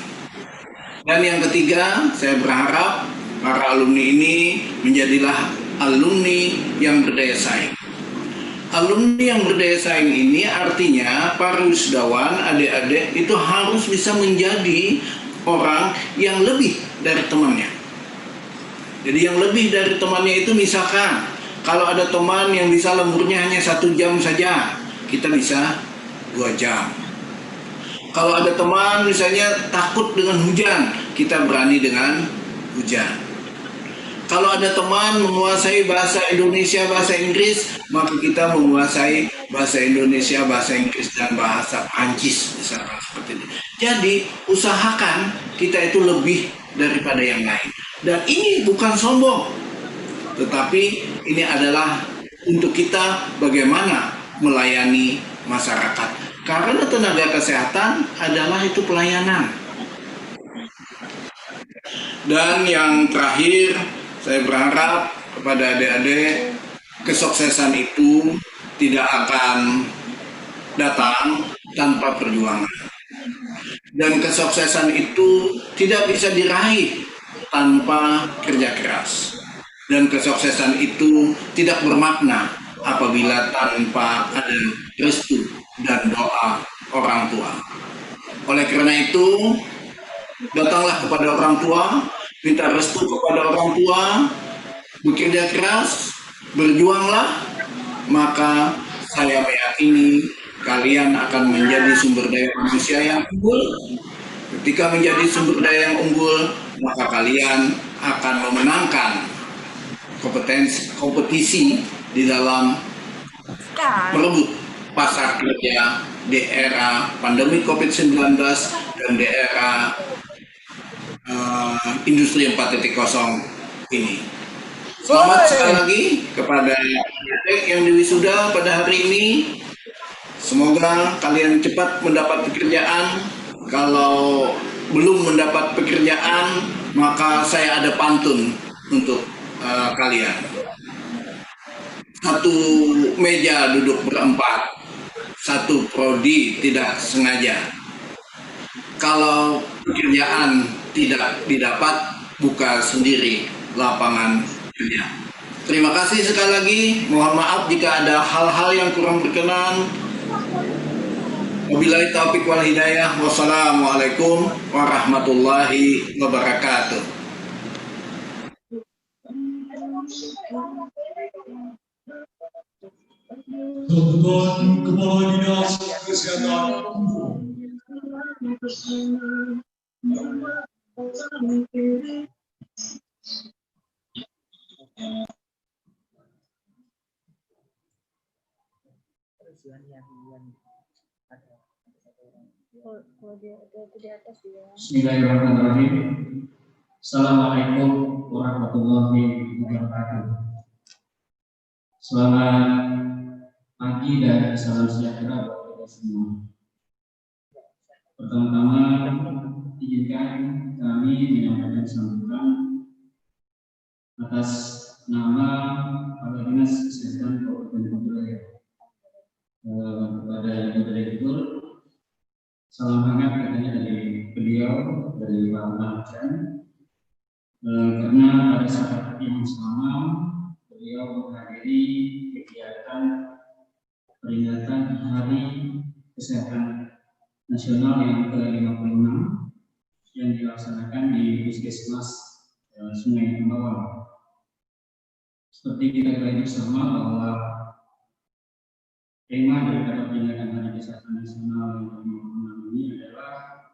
Dan yang ketiga, saya berharap para alumni ini menjadilah alumni yang berdaya saing. Alumni yang berdaya saing ini artinya para wisudawan, adik-adik itu harus bisa menjadi orang yang lebih dari temannya. Jadi yang lebih dari temannya itu misalkan kalau ada teman yang bisa lemburnya hanya 1 jam saja, kita bisa 2 jam. Kalau ada teman misalnya takut dengan hujan, kita berani dengan hujan. Kalau ada teman menguasai bahasa Indonesia, bahasa Inggris, maka kita menguasai bahasa Indonesia, bahasa Inggris, dan bahasa Prancis, misalkan seperti ini. Jadi, usahakan kita itu lebih daripada yang lain. Dan ini bukan sombong, tetapi ini adalah untuk kita bagaimana melayani masyarakat. Karena tenaga kesehatan adalah itu pelayanan. Dan yang terakhir, saya berharap kepada adik-adik, kesuksesan itu tidak akan datang tanpa perjuangan. Dan kesuksesan itu tidak bisa diraih tanpa kerja keras. Dan kesuksesan itu tidak bermakna apabila tanpa ada restu dan doa orang tua. Oleh karena itu, datanglah kepada orang tua, minta restu kepada orang tua, bekerja keras, berjuanglah, maka saya meyakini kalian akan menjadi sumber daya manusia yang unggul. Ketika menjadi sumber daya yang unggul, maka kalian akan memenangkan kompetisi di dalam merebut pasar kerja di era pandemi COVID-19 dan di era industri 4.0 ini. Selamat sekali lagi kepada adik yang diwisuda pada hari ini. Semoga kalian cepat mendapat pekerjaan. Kalau belum mendapat pekerjaan, maka saya ada pantun untuk kalian. Satu meja duduk berempat, satu prodi tidak sengaja. Kalau pekerjaan tidak didapat, buka sendiri lapangan kerja. Terima kasih sekali lagi. Mohon maaf jika ada hal-hal yang kurang berkenan. Wabillahi taufiq wal hidayah. Wassalamualaikum warahmatullahi wabarakatuh. Tuan Kepala Dinas Kesehatan Bismillahirrahmanirrahim. Assalamualaikum warahmatullahi wabarakatuh. Selamat pagi dan salam sejahtera buat kita semua. Pertama-tama izinkan kami menyampaikan sambutan atas nama Kepala Dinas Kesehatan Kabupaten Bogor kepada Ibu Direktur. Salam hangat katanya dari beliau, dari Pak Marjan, karena pada saat yang sama beliau menghadiri kegiatan peringatan Hari Kesehatan Nasional yang ke-56 yang dilaksanakan di Puskesmas Sungai Tembawang. Seperti kita ketahui bersama bahwa tema daripada peringatan Hari Kesehatan Nasional yang ke-56 ini adalah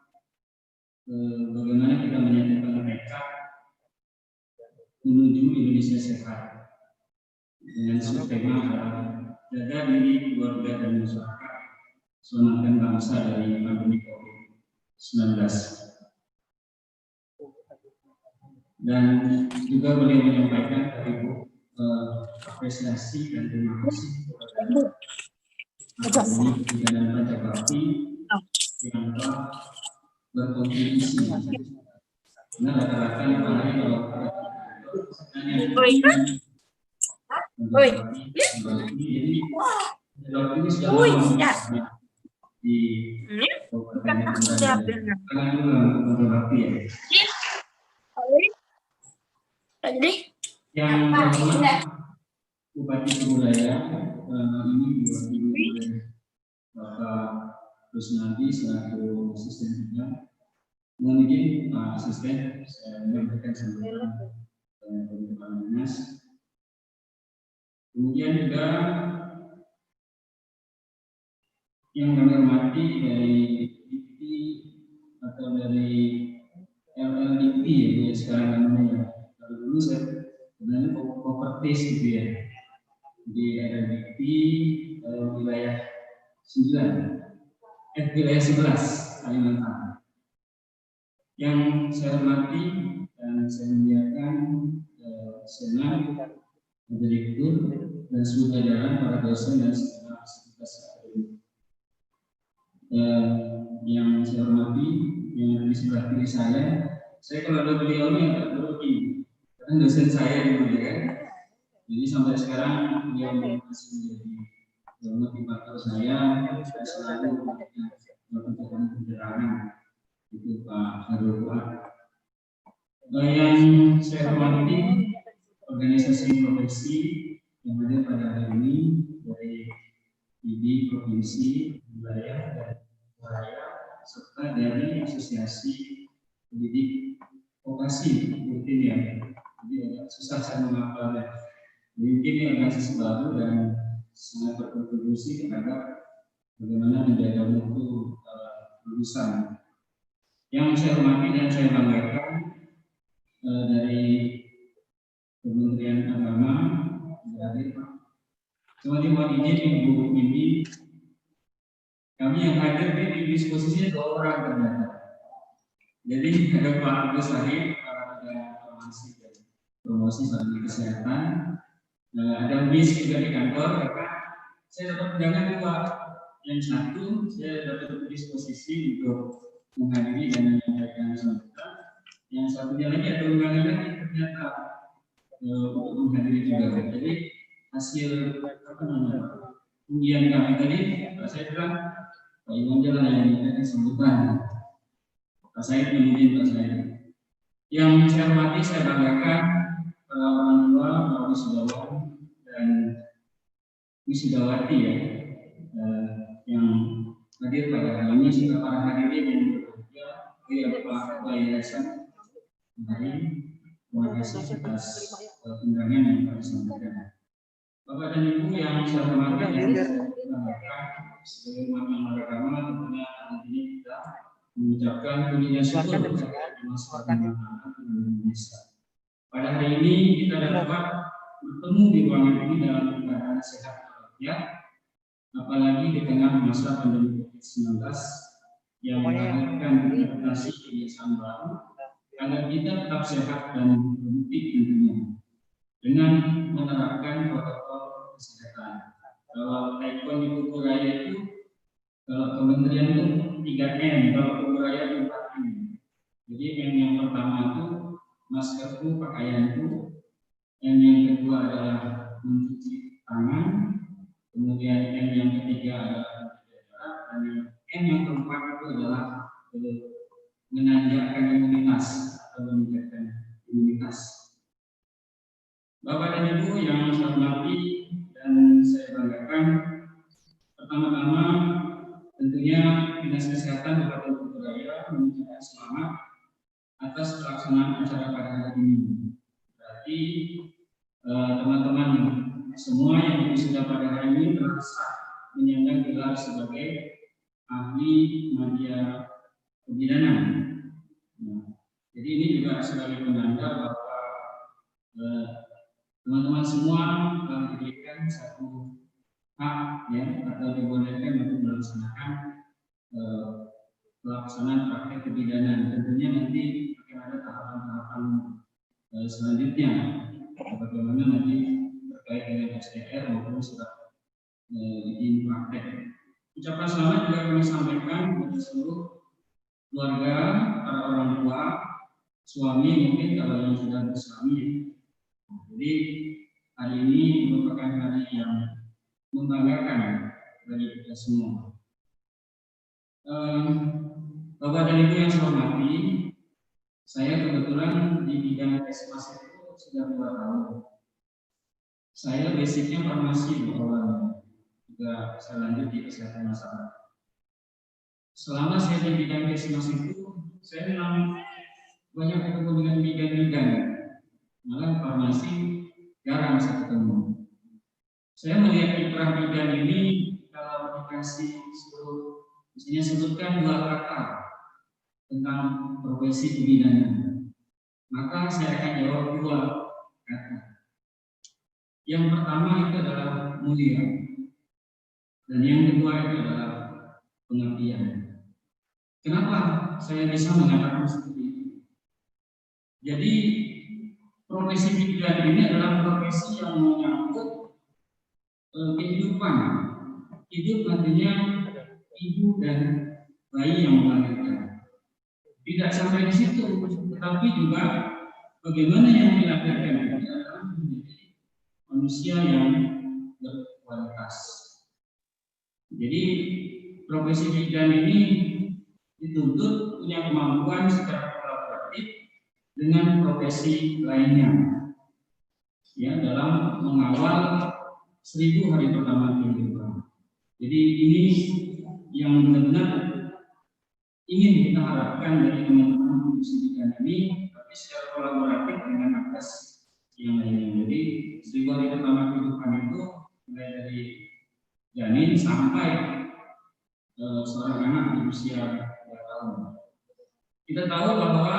bagaimana kita menyatukan mereka menuju Indonesia sehat dengan subtema jaga diri, keluarga, dan masyarakat, selamatkan bangsa dari pandemi COVID-19. Dan juga beliau menyampaikan tadi apresiasi dan terima kasih kepada dan Pancabakti yang telah berkontribusi. Karena rata-rata apalagi kalau ini sudah di Yang terhormat Bupati Surabaya ini diwakili oleh Bapak Rusnadi selaku asisten bidang. Mohon izin Pak Asisten, saya menyampaikan sambutan Bapak Dinas. Kemudian juga yang kami hormati dari DPT atau dari LLDP ya sekarang namanya. Kalau dulu saya sebenarnya properties gitu ya. Di LLDP wilayah 9, wilayah 11 Kalimantan. Yang saya hormati dan saya muliakan Senat, Direktur dan seluruh jajaran para dosen dan segala aktivitas akademik. Yang saya hormati, yang di sebelah kiri saya kalau ada beliau ini agak grogi, karena dosen saya dulu ya. Jadi sampai sekarang beliau masih menjadi motivator saya selalu melakukan penjelasan. Itu Pak Harul Fuad. Yang saya hormati organisasi profesi yang ada pada hari ini dari ID provinsi, wilayah dan wilayah serta dari asosiasi pendidik vokasi mungkin ya. Jadi agak susah saya menghafalnya. Mungkin ini organisasi baru dan sangat berkontribusi terhadap bagaimana menjaga mutu lulusan. Yang saya hormati dan saya banggakan dari Kementerian Agama dari Pak. Cuma mohon izin Ibu Windy, kami yang hadir di disposisinya 2 orang ternyata. Jadi ada Pak Agus Sahib, ada informasi dan promosi sarana kesehatan, ada Miss juga di kantor. Saya dapat undangan 2, yang satu saya dapat disposisi untuk menghadiri dan menyampaikan sambutan. Yang satunya lagi ada undangan lagi ternyata untuk menghadiri juga. Jadi hasil undian kami tadi, saya bilang Pak Iwan jalan yang menyampaikan sambutan. Pak Said memimpin Pak Said. Yang saya hormati, saya banggakan para orang tua, para wisudawan dan wisudawati ya, yang hadir pada hari ini serta para hadirin yang Pak Yayasan hari terima kasih atas undangan yang kami sampaikan. Bapak dan Ibu yang saya hormati dan saya banggakan sebagai umat yang beragama, tentunya hari ini kita mengucapkan pujian syukur kepada masyarakat Indonesia. Pada hari ini kita dapat bertemu di ruangan ini dalam keadaan sehat walafiat, apalagi di tengah masa pandemi COVID-19 yang melahirkan adaptasi kebiasaan baru agar kita tetap sehat dan produktif tentunya dengan menerapkan protokol kesehatan. Kalau ikon di buku raya itu, kalau kementerian itu 3M, kalau buku raya 4M. Jadi M yang pertama itu maskerku, pakaianku. M yang kedua adalah mencuci tangan. Kemudian M yang ketiga adalah jarak, dan M yang keempat itu adalah menanjakkan imunitas atau meningkatkan imunitas. Bapak dan Ibu yang saya hormati dan saya banggakan, pertama-tama tentunya Dinas Kesehatan Kabupaten Surabaya mengucapkan selamat atas pelaksanaan acara pada hari ini. Berarti teman-teman semua yang sudah pada hari ini merasa menyandang gelar sebagai ahli media kebidanan. Jadi ini juga sebagai penanda bahwa teman-teman semua telah diberikan satu hak ya atau dibolehkan untuk melaksanakan pelaksanaan praktek kebidanan. Tentunya nanti akan ada tahapan-tahapan selanjutnya bagaimana nanti terkait dengan SDR maupun surat izin praktek. Ucapan selamat juga kami sampaikan kepada seluruh keluarga, para orang tua, suami mungkin kalau yang sudah bersuami. Jadi hari ini merupakan hari yang membanggakan bagi kita semua. Bapak dan Ibu yang saya hormati, saya kebetulan di bidang kesmas itu sudah 2 tahun. Saya basicnya farmasi awalnya, juga saya lanjut di kesehatan masyarakat. Selama saya di bidang kesehatan itu, saya memang banyak ketemu dengan bidan-bidan, malah farmasi jarang saya ketemu. Saya melihat kiprah bidan ini kalau dikasih misalnya sebutkan 2 kata tentang profesi kebidanan, maka saya akan jawab 2 kata. Yang pertama itu adalah mulia, dan yang kedua itu adalah pengabdian. Kenapa saya bisa mengatakan seperti itu? Jadi profesi bidan ini adalah profesi yang menyangkut kehidupan. Hidup artinya ibu dan bayi yang melahirkan. Tidak sampai di situ, tetapi juga bagaimana yang dilahirkan itu adalah menjadi manusia yang berkualitas. Jadi profesi bidan ini dituntut punya kemampuan secara kolaboratif dengan profesi lainnya, ya, dalam mengawal 1000 hari pertama kehidupan. Jadi ini yang benar-benar ingin kita harapkan dari teman-teman profesi bidan ini, tapi secara kolaboratif dengan nakes yang lainnya. Jadi 1000 hari pertama kehidupan itu mulai dari janin sampai seorang anak di usia 2 tahun. Kita tahu bahwa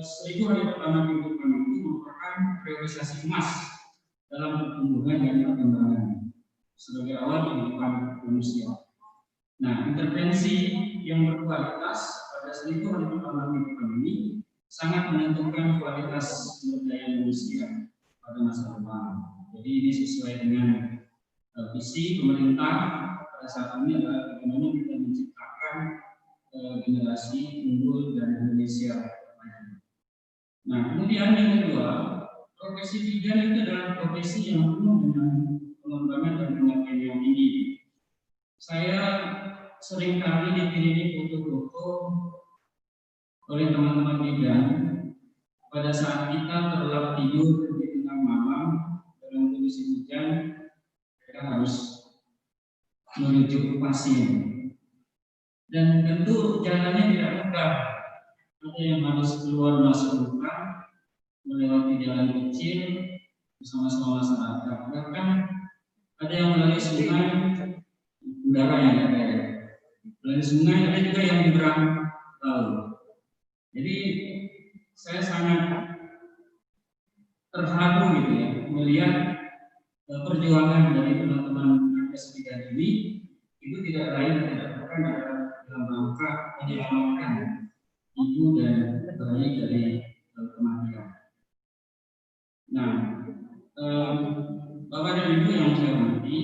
1000 hari pertama kehidupan itu merupakan priorisasi emas dalam pertumbuhan dan perkembangan sebagai awal kehidupan manusia. Nah, intervensi yang berkualitas pada 1000 hari pertama kehidupan ini sangat menentukan kualitas sumber daya manusia pada masa depan. Jadi ini sesuai dengan visi pemerintah pada saat ini adalah bagaimana kita menciptakan generasi unggul dan Indonesia. Nah, kemudian yang kedua, profesi bidan itu adalah profesi yang penuh dengan pengembangan dan pengabdian yang tinggi. Saya seringkali dikirimi foto-foto oleh teman-teman bidan pada saat kita terlelap tidur di tengah malam dalam kondisi hujan, kita harus merujuk pasien. Dan tentu jalannya tidak mudah. Ada yang harus keluar masuk hutan, melewati jalan kecil bersama-sama masyarakat. Bahkan ada yang melalui sungai udara yang ada. Melalui sungai ada juga yang menyeberang laut. Jadi saya sangat terharu gitu ya melihat perjuangan dari teman-teman nakes bidan ini itu tidak lain tidak bukan dalam rangka menyelamatkan ibu dan bayi dari kematian. Nah, Bapak dan Ibu yang saya hormati,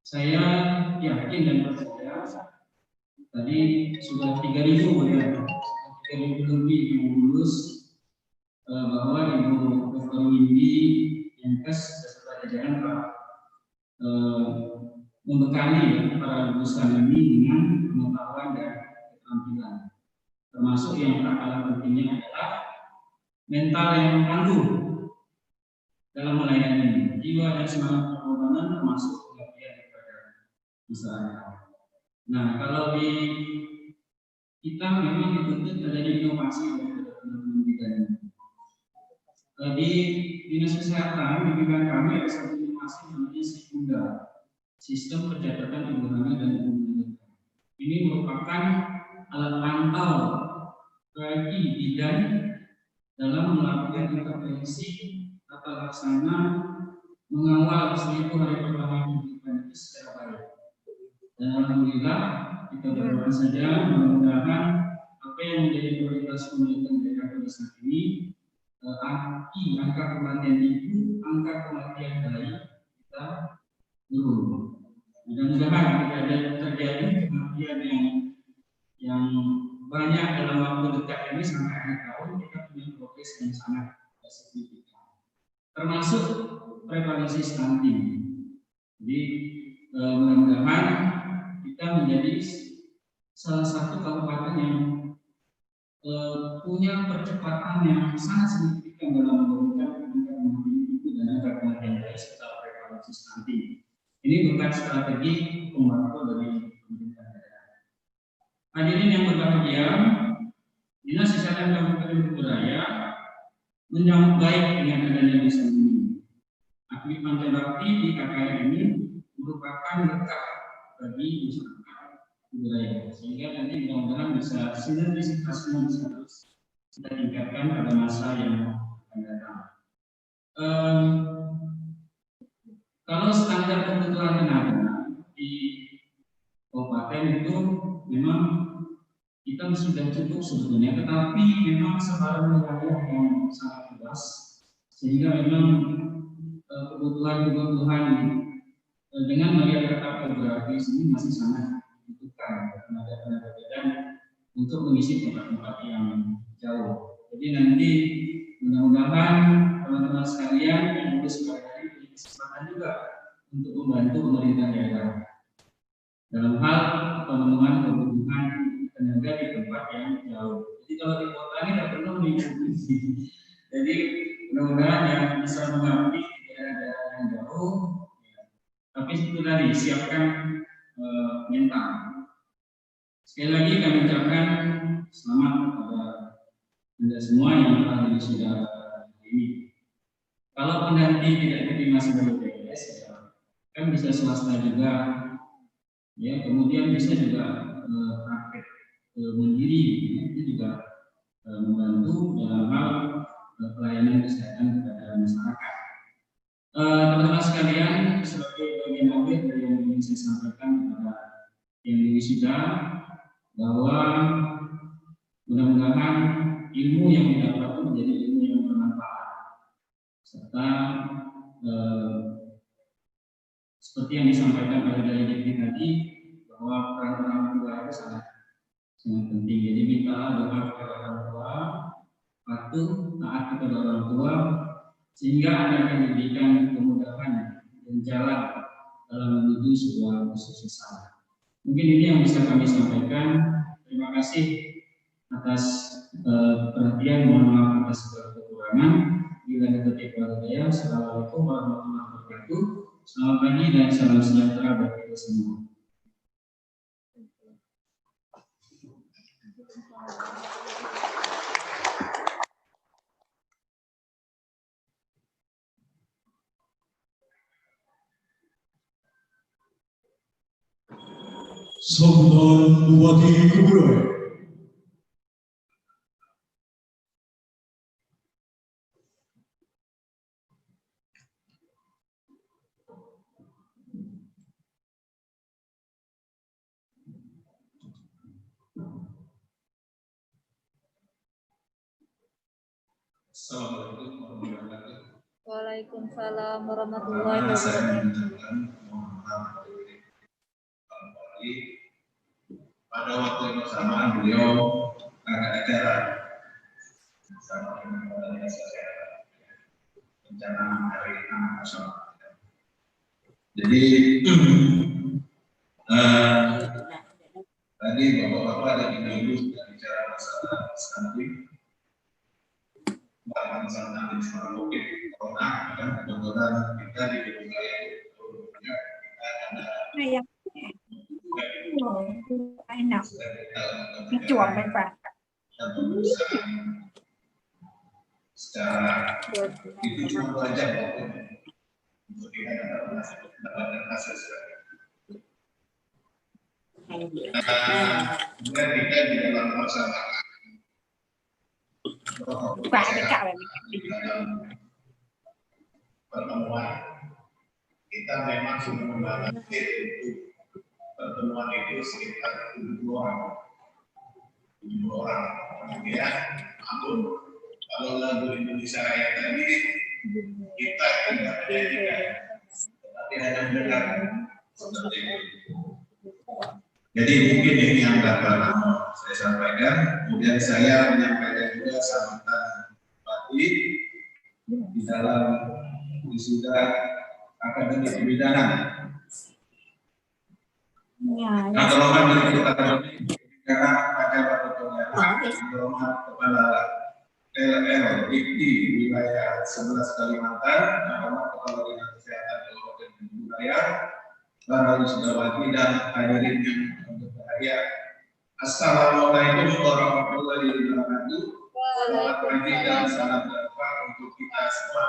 saya yakin dan percaya tadi sudah 3.000 ya, 3.000 lebih yang lulus, bahwa Ibu Dr. Windy Yankes beserta jajaran telah membekali para lulusan ini dengan pengetahuan dan keterampilan. Termasuk yang tak kalah pentingnya adalah mental yang tangguh dalam melayani, jiwa dan semangat pengorbanan termasuk pengabdian kepada masyarakat. Nah, kalau di kita memang dituntut adanya inovasi dari teman-teman bidan. Di Dinas Kesehatan di bidang kami ada satu inovasi namanya Sekunda, Sistem Pencatatan Ibu Hamil dan Ibu Melahirkan. Ini merupakan alat pantau bagi bidan dalam melakukan intervensi tata laksana mengawal 1000 hari pertama kehidupan itu secara baik. Dan alhamdulillah kita berdoa saja mudah-mudahan apa yang menjadi prioritas pemerintah daerah pada saat ini, angka kematian ibu, angka kematian bayi kita turun. Mudah-mudahan tidak ada terjadi kematian yang banyak dalam waktu dekat ini sampai akhir tahun. Kita punya progres yang sangat signifikan, termasuk prevalensi stunting. Jadi mudah-mudahan kita menjadi salah satu kabupaten yang punya percepatan yang sangat signifikan signifikan dalam menurunkan angka kematian ibu dan angka kematian bayi serta prevalensi stunting. Ini bukan strategi pembantu dari pemerintah daerah. Hadirin yang berbahagia, Dinas Kesehatan Kabupaten Kuburaya menyambut baik dengan adanya desa ini. Aktif Pancabakti di KKN ini merupakan berkah bagi masyarakat Kuburaya, sehingga nanti mudah-mudahan bisa sinergisitasnya bisa terus kita tingkatkan pada masa yang akan datang. Kalau standar kebutuhan tenaga di kabupaten itu memang kita sudah cukup sebetulnya, tetapi memang sebaran wilayah yang sangat luas, sehingga memang kebutuhan dengan melihat peta geografis ini masih sangat dibutuhkan tenaga-tenaga bidang untuk mengisi tempat-tempat yang jauh. Jadi nanti mudah-mudahan teman-teman sekalian yang lulus hari ini kesempatan juga untuk membantu pemerintah daerah dalam hal pemenuhan kebutuhan tenaga di tempat yang jauh. Jadi kalau di kota ini tidak perlu mengikuti. Jadi mudah-mudahan yang bisa mengabdi di daerah-daerah yang jauh, ya. Tapi itu tadi siapkan mental. Sekali lagi kami ucapkan selamat kepada Anda semua yang telah sudah ini. Kalau nanti tidak diterima sebagai PNS, ya, kan bisa swasta juga, ya. Kemudian bisa juga praktek mandiri, ya. Itu juga membantu dalam hal pelayanan kesehatan kepada masyarakat. Teman-teman sekalian, sebagai bagian akhir dari yang ingin saya sampaikan kepada yang wisuda, bahwa mudah-mudahan ilmu yang didapat itu menjadi ilmu yang bermanfaat, serta seperti yang disampaikan oleh dari Dikti tadi, bahwa peran orang tua itu sangat penting. Jadi minta doa kepada orang tua, patuh taat kepada orang tua, sehingga Anda akan diberikan kemudahan dan jalan dalam menuju sebuah kesuksesan. Mungkin ini yang bisa kami sampaikan. Terima kasih atas perhatian, mohon maaf atas segala kekurangan. Bila ada ketidak daya, assalamualaikum warahmatullahi wabarakatuh. Selamat pagi dan salam sejahtera bagi kita semua. Sambutan Bupati Kuburaya. Assalamualaikum warahmatullahi wabarakatuh. Waalaikumsalam warahmatullahi wabarakatuh. Pada waktu yang bersamaan beliau angkat acara bersama dengan Badan Kesehatan Perencanaan Hari Anak Nasional. Jadi tadi bapak-bapak ada dulu sudah bicara masalah stunting, bahkan stunting secara mungkin corona kan kebetulan kita di wilayah itu kita ada enak, dijual berapa? Secara itu cuma 2 jam untuk kita mendapatkan hasil. Kemudian kita di dalam melaksanakan pertemuan kita memang sudah membatasi pertemuan itu sekitar 7 orang. Kemudian namun kalau lagu Indonesia Raya tadi kita tidak menyanyikan, tetapi hanya mendengar seperti itu. Jadi mungkin ini yang dapat saya sampaikan. Kemudian saya menyampaikan juga sambutan Bupati di dalam wisuda akademik kebidanan. Nah, terhormat Direktur Akademik Kebidanan Pancabakti Kepala LL Dikti wilayah 11 Kalimantan, nama Kepala Dinas Kesehatan Kabupaten Budaya, para wisudawati dan hadirin yang berbahagia. Assalamualaikum warahmatullahi wabarakatuh. Selamat pagi dan salam berkah untuk kita semua.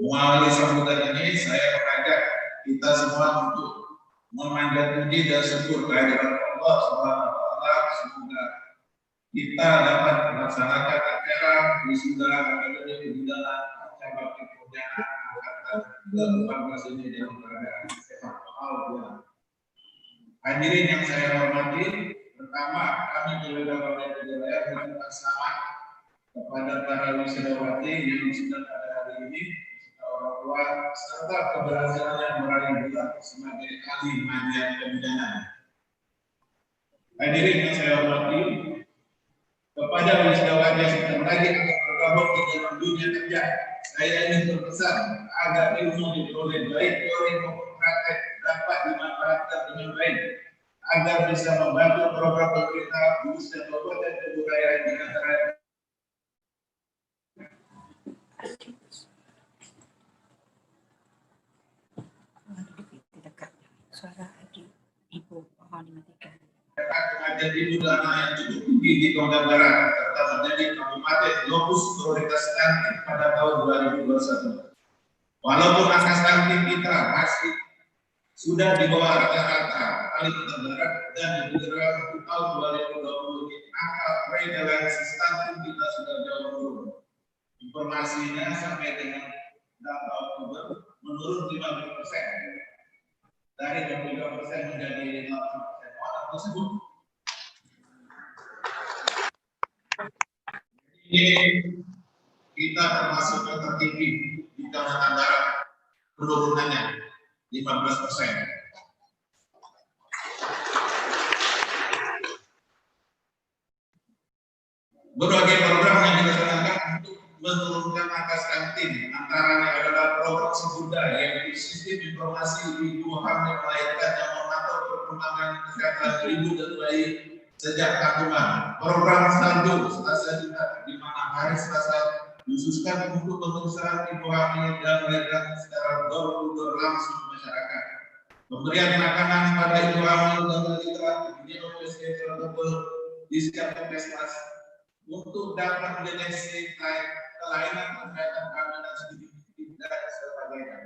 Mengawali sambutan ini, saya mengajak kita semua untuk memanjat puji dan syukur kehadiran Allah Subhanahu wa Ta'ala. Semoga kita dapat melaksanakan acara wisuda Akademi Kebudayaan cabang Kebudayaan angkatan ke-14 ini dalam keadaan sehat walafiat. Hadirin yang saya hormati, pertama kami beberapa wilayah mengucapkan selamat kepada para wisudawati yang sudah pada hari ini, orang tua serta keberhasilan meraih gelar sebagai ahli media kebudayaan. Hadirin yang saya hormati, kepada wisudawati yang sedang lagi akan bergabung di dalam dunia kerja, saya ingin berpesan agar ilmu diperoleh baik teori maupun praktek dapat dimanfaatkan dengan baik agar bisa membantu program pemerintah khususnya kabupaten kebudayaan di antara suara ibu mohon dimatikan. Kematian ibu dan anak yang cukup tinggi di Tonga Barat serta menjadi kabupaten lokus prioritas stunting pada tahun 2021. Walaupun angka stunting kita masih sudah di bawah rata-rata Kalimantan Barat dan di beberapa tahun 2020 angka prevalensi stunting kita sudah jauh menurun. Informasinya sampai dengan data Oktober menurun 50%. Dari 22% menjadi 8%. Orang tersebut ini kita termasuk yang tertinggi di Kalimantan Barat penurunannya 15%. Berbagai program yang dilaksanakan untuk menurunkan angka stunting, antaranya adalah program Sibunda, yaitu sistem informasi ibu hamil melahirkan yang memantau perkembangan kesehatan ibu dan bayi sejak kandungan. Program Saldo Selasa Jumat, di mana hari Selasa dikhususkan untuk pemeriksaan ibu hamil dan melahirkan secara door-to-door langsung ke masyarakat. Pemberian makanan pada ibu hamil dan balita di OPSK tersebut di setiap puskesmas untuk dapat mendeteksi kelainan kesehatan kehamilan sedikit dan sebagainya.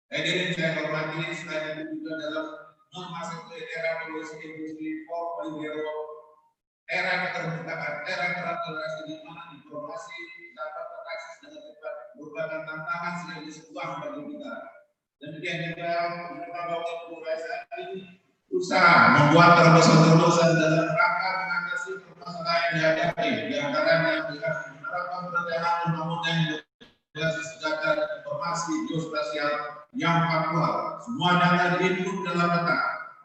Hadirin saya hormati, selain itu juga dalam memasuki era revolusi industri 4.0, era keterbukaan, era transparansi di mana informasi dapat terakses dengan cepat merupakan tantangan sekaligus peluang bagi kita. Demikian juga beberapa waktu saat ini usaha membuat terobosan-terobosan dalam rangka mengatasi permasalahan yang dihadapi, di antaranya dengan menerapkan perencanaan undang-undang berbasis data dan informasi geospasial yang aktual. Semua data diinput dalam peta.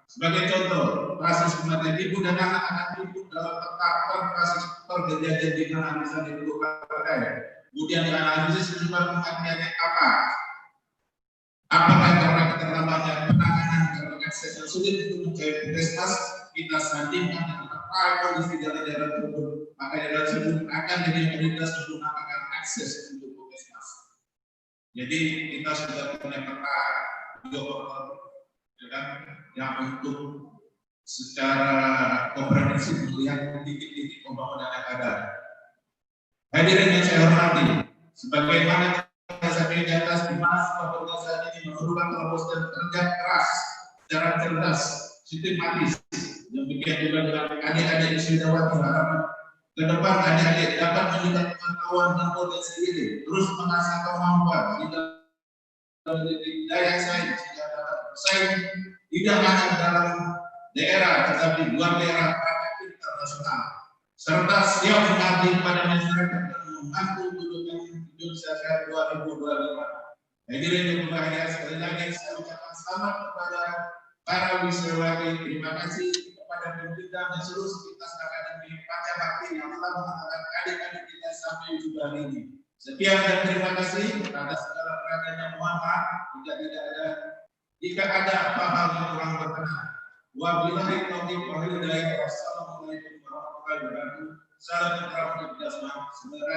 Sebagai contoh, kasus kematian ibu dan anak akan diinput dalam peta per kasus per kejadian di mana bisa diperlukan terkait. Kemudian dianalisis penyebab kematiannya apa? Apakah karena keterlambatan penanganan karena akses yang sulit untuk mencari puskesmas, kita sandingkan dengan apa kondisi daerah tersebut, maka daerah tersebut akan jadi prioritas untuk menggunakan akses untuk puskesmas. Jadi kita sudah punya peta geoportal, yang untuk secara komprehensif melihat titik-titik pembangunan yang ada. Hadirin yang saya hormati, sebagaimana saya di atas di mana sebuah organisasi ini memerlukan terobosan kerja keras secara cerdas, sistematis. Demikian juga dengan adik-adik wisudawati, harapan ke depan adik-adik dapat meningkatkan pengetahuan dan potensi diri, terus mengasah kemampuan di dalam daya saing sehingga dapat bersaing tidak hanya dalam daerah tetapi luar daerah dan internasional, serta siap mengabdi pada masyarakat dan membantu tuntutan Indonesia Sehat 2025. Hadirin yang berbahagia, sekali lagi saya ucapkan selamat kepada para wisudawati. Terima kasih kepada pemerintah dan seluruh sivitas akademi Pancabakti yang telah mengantarkan adik-adik kita sampai juga hari ini. Sekian dan terima kasih atas segala perhatian yang mohon maaf jika ada hal-hal yang kurang berkenan. Wabillahi taufiq wal hidayah. Wassalamualaikum warahmatullahi wabarakatuh. Salam kenal untuk jasmani. Semoga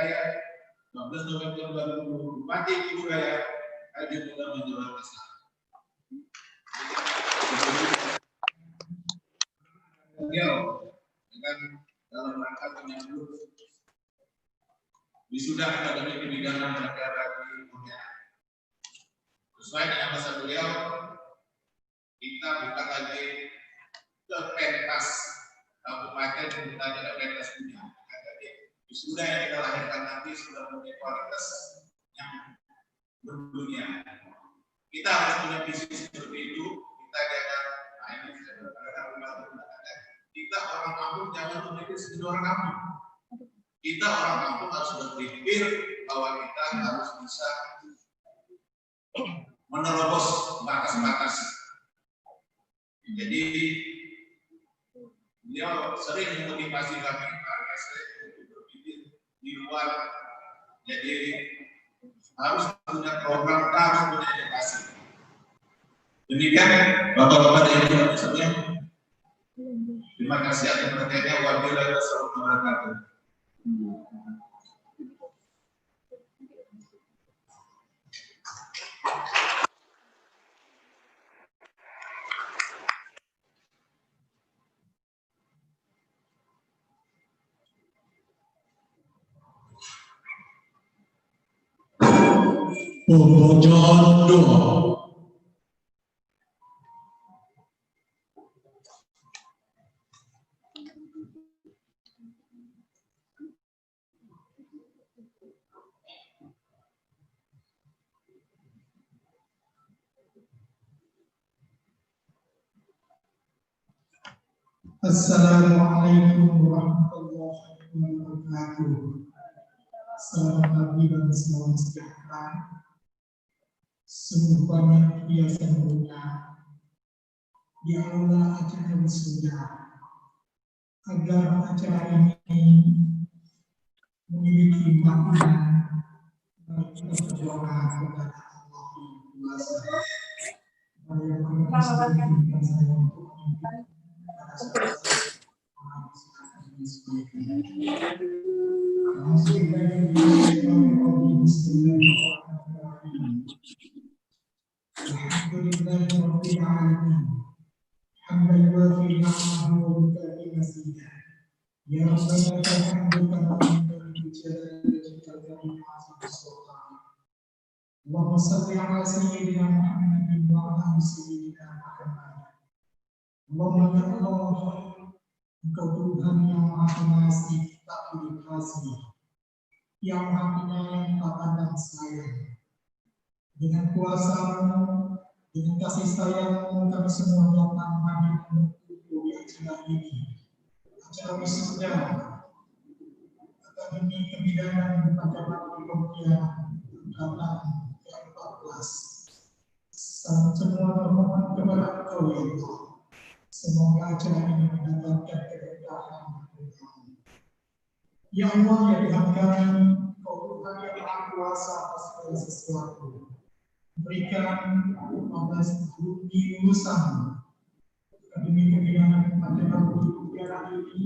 15 November 2020 Bupati Ibu Raya Haji Muda Menjual Islam. Beliau dengan dalam rangka menyambut wisuda akademi kebidanan negara di Pontianak. Sesuai dengan masa beliau, kita buka lagi ke pentas kabupaten, kita ke pentas dunia. Wisuda yang kita lahirkan nanti sudah punya kualitas yang berdunia. Kita harus punya visi seperti itu. Kita jangan, nah ini saya berkata, kita orang kampung jangan memikir seperti orang kampung. Kita orang kampung harus berpikir bahwa kita harus bisa menerobos batas-batas. Jadi beliau sering memotivasi kami karena saya untuk berpikir di luar. Jadi harus punya program, harus punya edukasi. Demikian Bapak-bapak dan Ibu sekalian. Terima kasih atas perhatiannya. Wabillahi warahmatullahi wabarakatuh. Pembacaan doa. Assalamualaikum warahmatullahi wabarakatuh. Selamat pagi dan selamat sejahtera. Sungguh banyak hiasan bunga di aula acara wisuda agar acara ini memiliki makna bagi kita berdoa kepada Allah Yang Kuasa. Allahumma salli ala sayyidina Muhammadin wa ala sayyidina Muhammad. Allahumma ya Allah, Engkau Tuhan yang Maha Pengasih, tak pilih kasih, yang Maha Penyayang, tak pandang sayang. Dengan kuasa-Mu, dengan kasih sayang-Mu, kami semua datang hadir menunggu di acara ini. Acara wisuda Akademi Kebidanan Pancasila di Pontianak angkatan ke-14. Semua bermohon kepada Engkau ya Allah. Semoga acara ini mendapatkan keberkahan. Ya Allah, ya Tuhan kami, Kau Tuhan yang Maha Kuasa atas segala sesuatu. Berikan kepada bumi lulusan Akademi Kebidanan Pancasila di Pontianak ini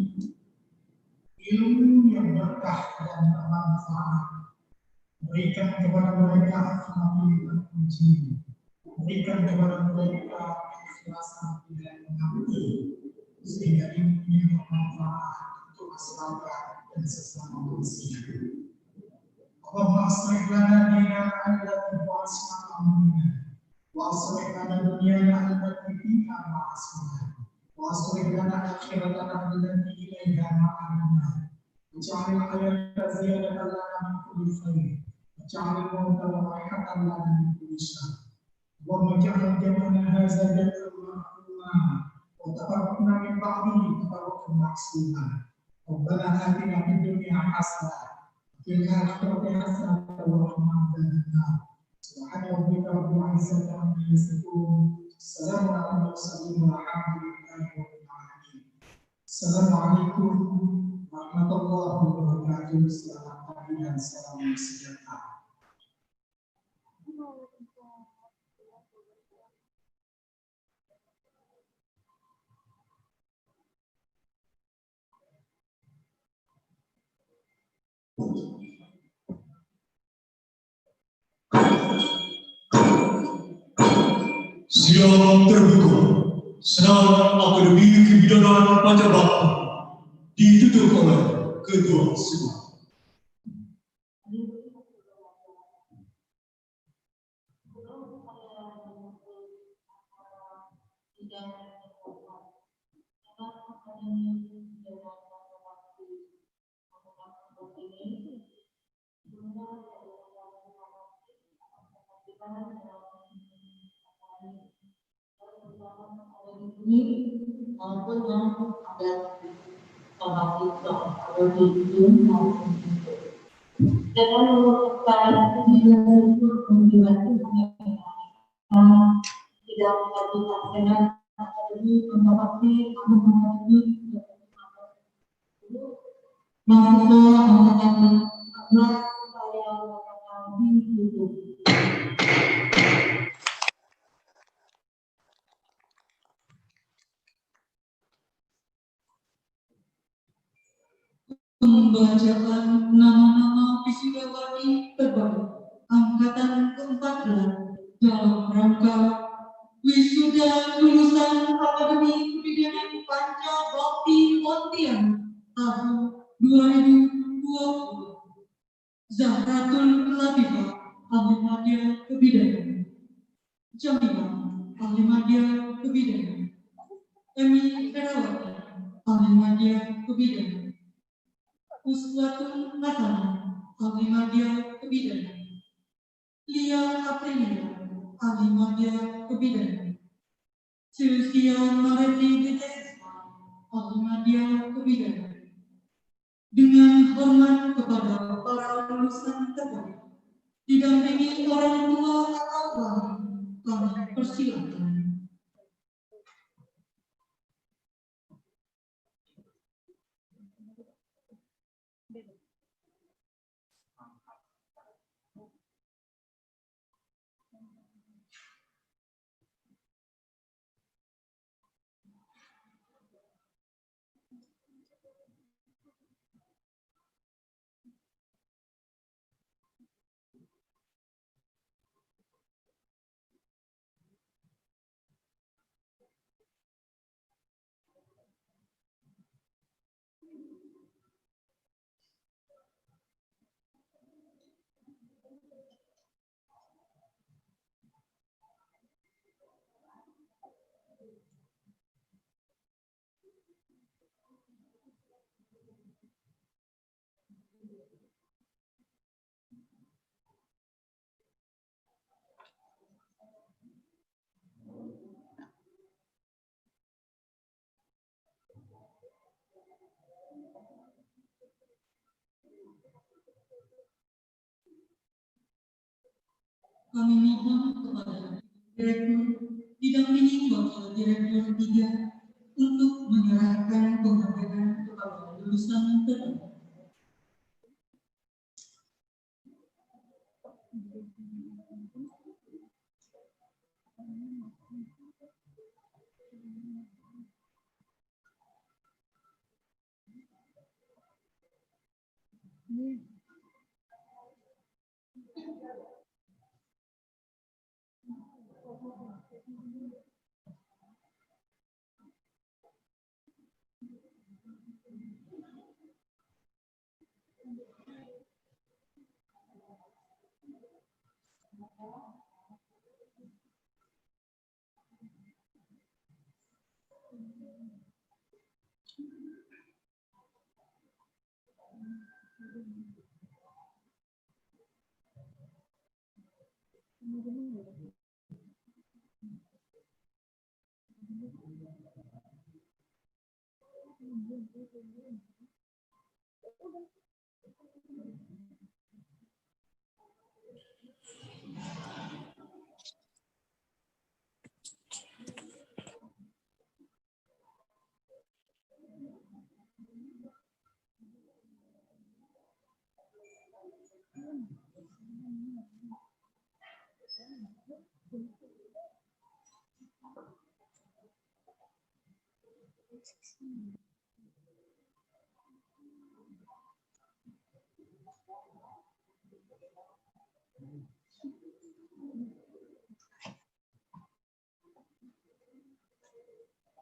ilmu yang berkah dan bermanfaat. Berikan kepada mereka akhlak yang terpuji. Berikan kepada mereka keikhlasan dan mengabdi, sehingga ilmu bermanfaat untuk masyarakat dan sesama manusia. Allahumma aslih lana dinana allati huwa ismatu amrina, wa aslih lana dunyana allati fiha ma'asuna, wa aslih lana akhiratana allati ilayha ma'aduna. Waj'alil hayata ziyadatan lana min kulli khair, waj'alil mauta rahatan lana min kulli syarr. Allahumma ja'al jam'ana hadza jam'an marhuma wa tafarraqna min ba'dihi tafarruqan ma'suma. Rabbana atina fid dunya hasanah wa fil akhirati hasanah wa qina adzaban nar. Subhana rabbika rabbil izzati amma yasifun. Assalamu ala al-mursalin walhamdulillahi rabbil alamin. Assalamualaikum warahmatullahi wabarakatuh. Selamat pagi dan salam sejahtera. Sidang terbuka Senat Akademi Kebidanan Pancabakti ditutup oleh Ketua Senat. Maupun yang ada bahwa kita ada di ujung maupun itu. Dengan merupakan kebijakan pembiayaan tidak melakukan dengan akademi mendapati menghadapi mahasiswa angkatan 14 saya melakukan ditutup. Pembacaan nama-nama wisudawati terbaik angkatan ke-14 dalam rangka wisuda lulusan Akademi Kebidanan Pancabakti Pontianak tahun 2020. Zahratul Latifah, Ahli Madya Kebidanan. Jamilah, Ahli Madya Kebidanan. Emi Herawati, Ahli Madya Kebidanan. Uswatun Hasanah, Ahli Madya Kebidanan. Lia Aprilia, Ahli Madya Kebidanan. Sylvia Mareti Detesisma, Ahli Madya Kebidanan. Dengan hormat kepada para lulusan terbaik, didampingi orang tua atau wali, kami persilakan. Kami mohon kepada Direktur didampingi Wakil Direktur 3 untuk menyerahkan penghargaan kepada lulusan terbaik.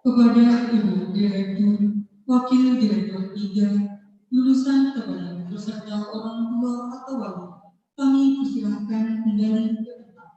kepada Ibu Direktur, Wakil Direktur 3, lulusan kembali beserta orang tua atau wali, kami persilahkan kembali ke tempat.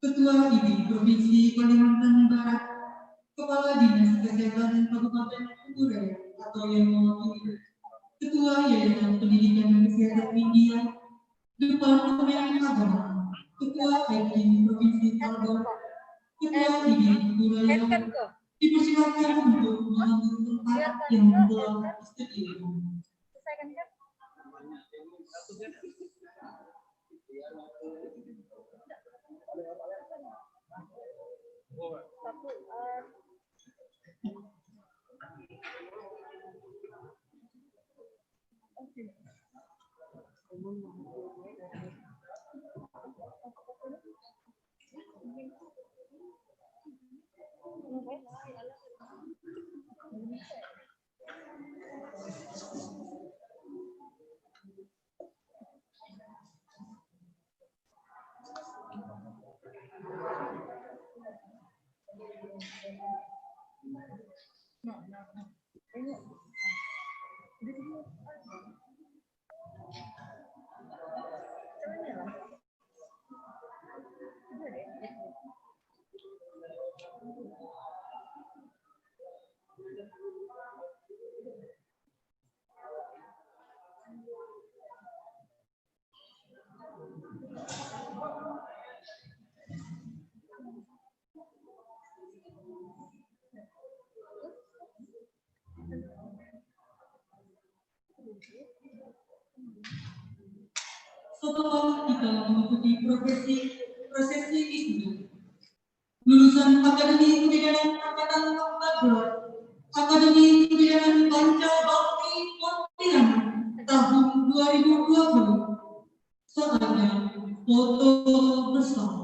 Ketua IDI Provinsi Kalimantan Barat, Kepala Dinas Kesehatan Kabupaten Kuburaya atau yang mewakili, Ketua Yayasan Pendidikan Kesehatan India, Departemen Agama, Ketua IT Provinsi Kalbar, Ketua IDI Kuburaya, dipersilakan untuk mengambil tempat yang telah disediakan. Setelah kita mengikuti prosesi wisuda, lulusan Akademi Kebidanan Angkatan 14, Akademi Kebidanan Panca Bakti Pontianak tahun 2020, saatnya foto bersama.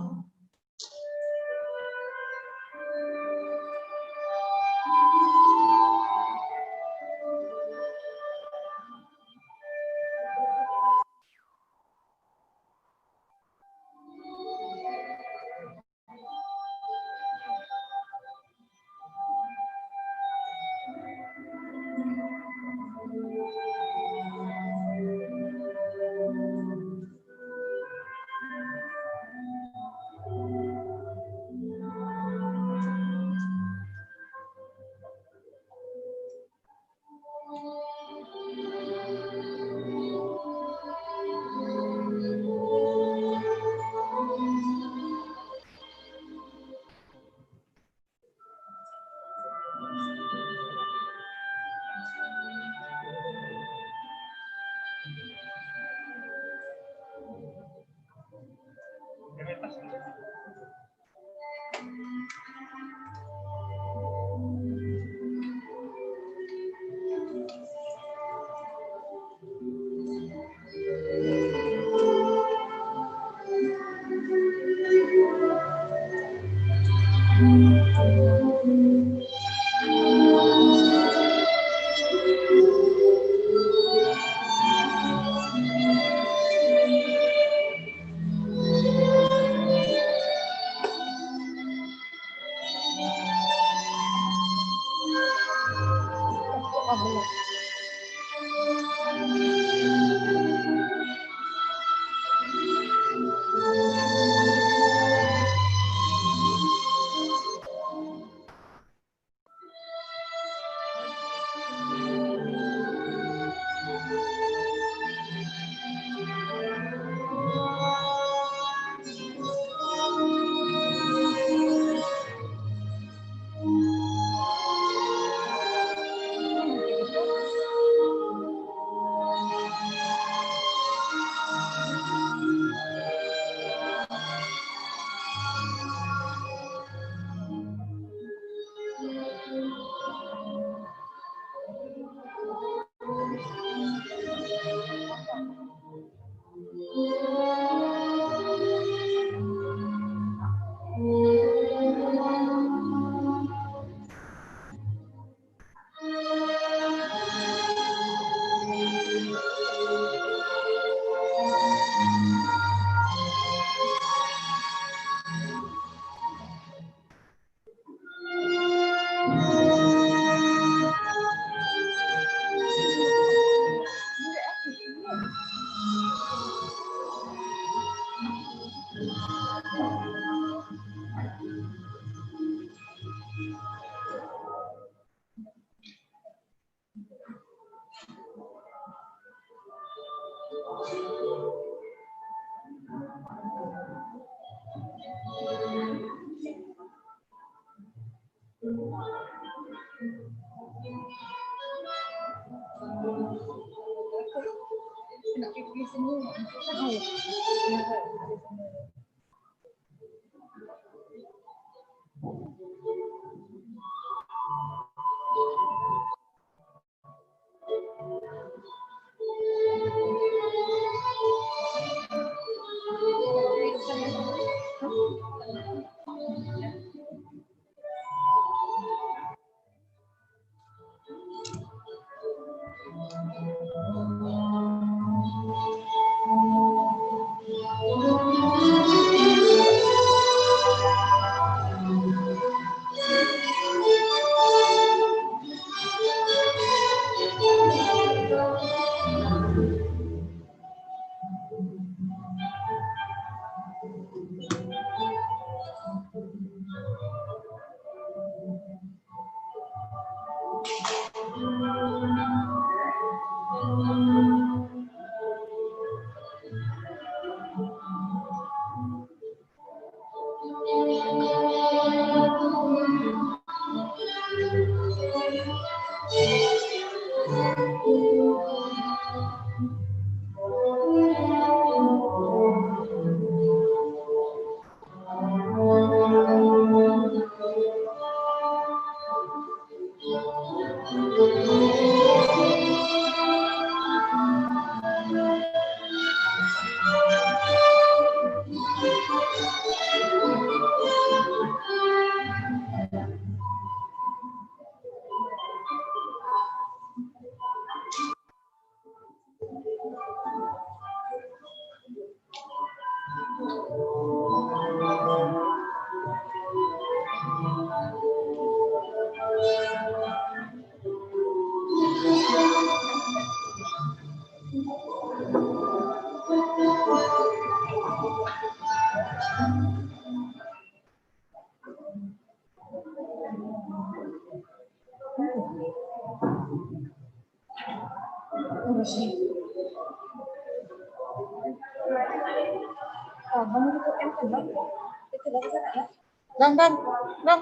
Dan, dan.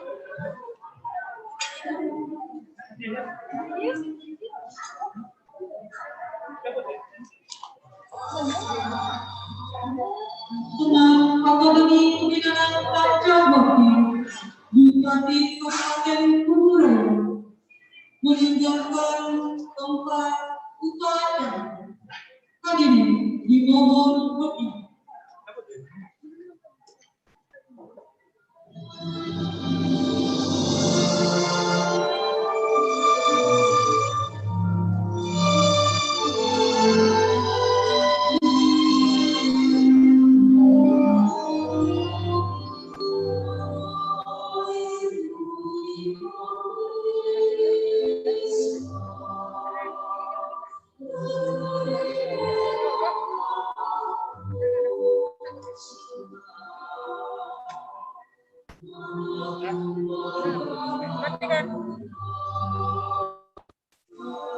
Dengan Akademi Pembinaan Pancawati Bupati Kabupaten Kuburaya meninggalkan tempat upacara. Hadirin dimohon berdiri.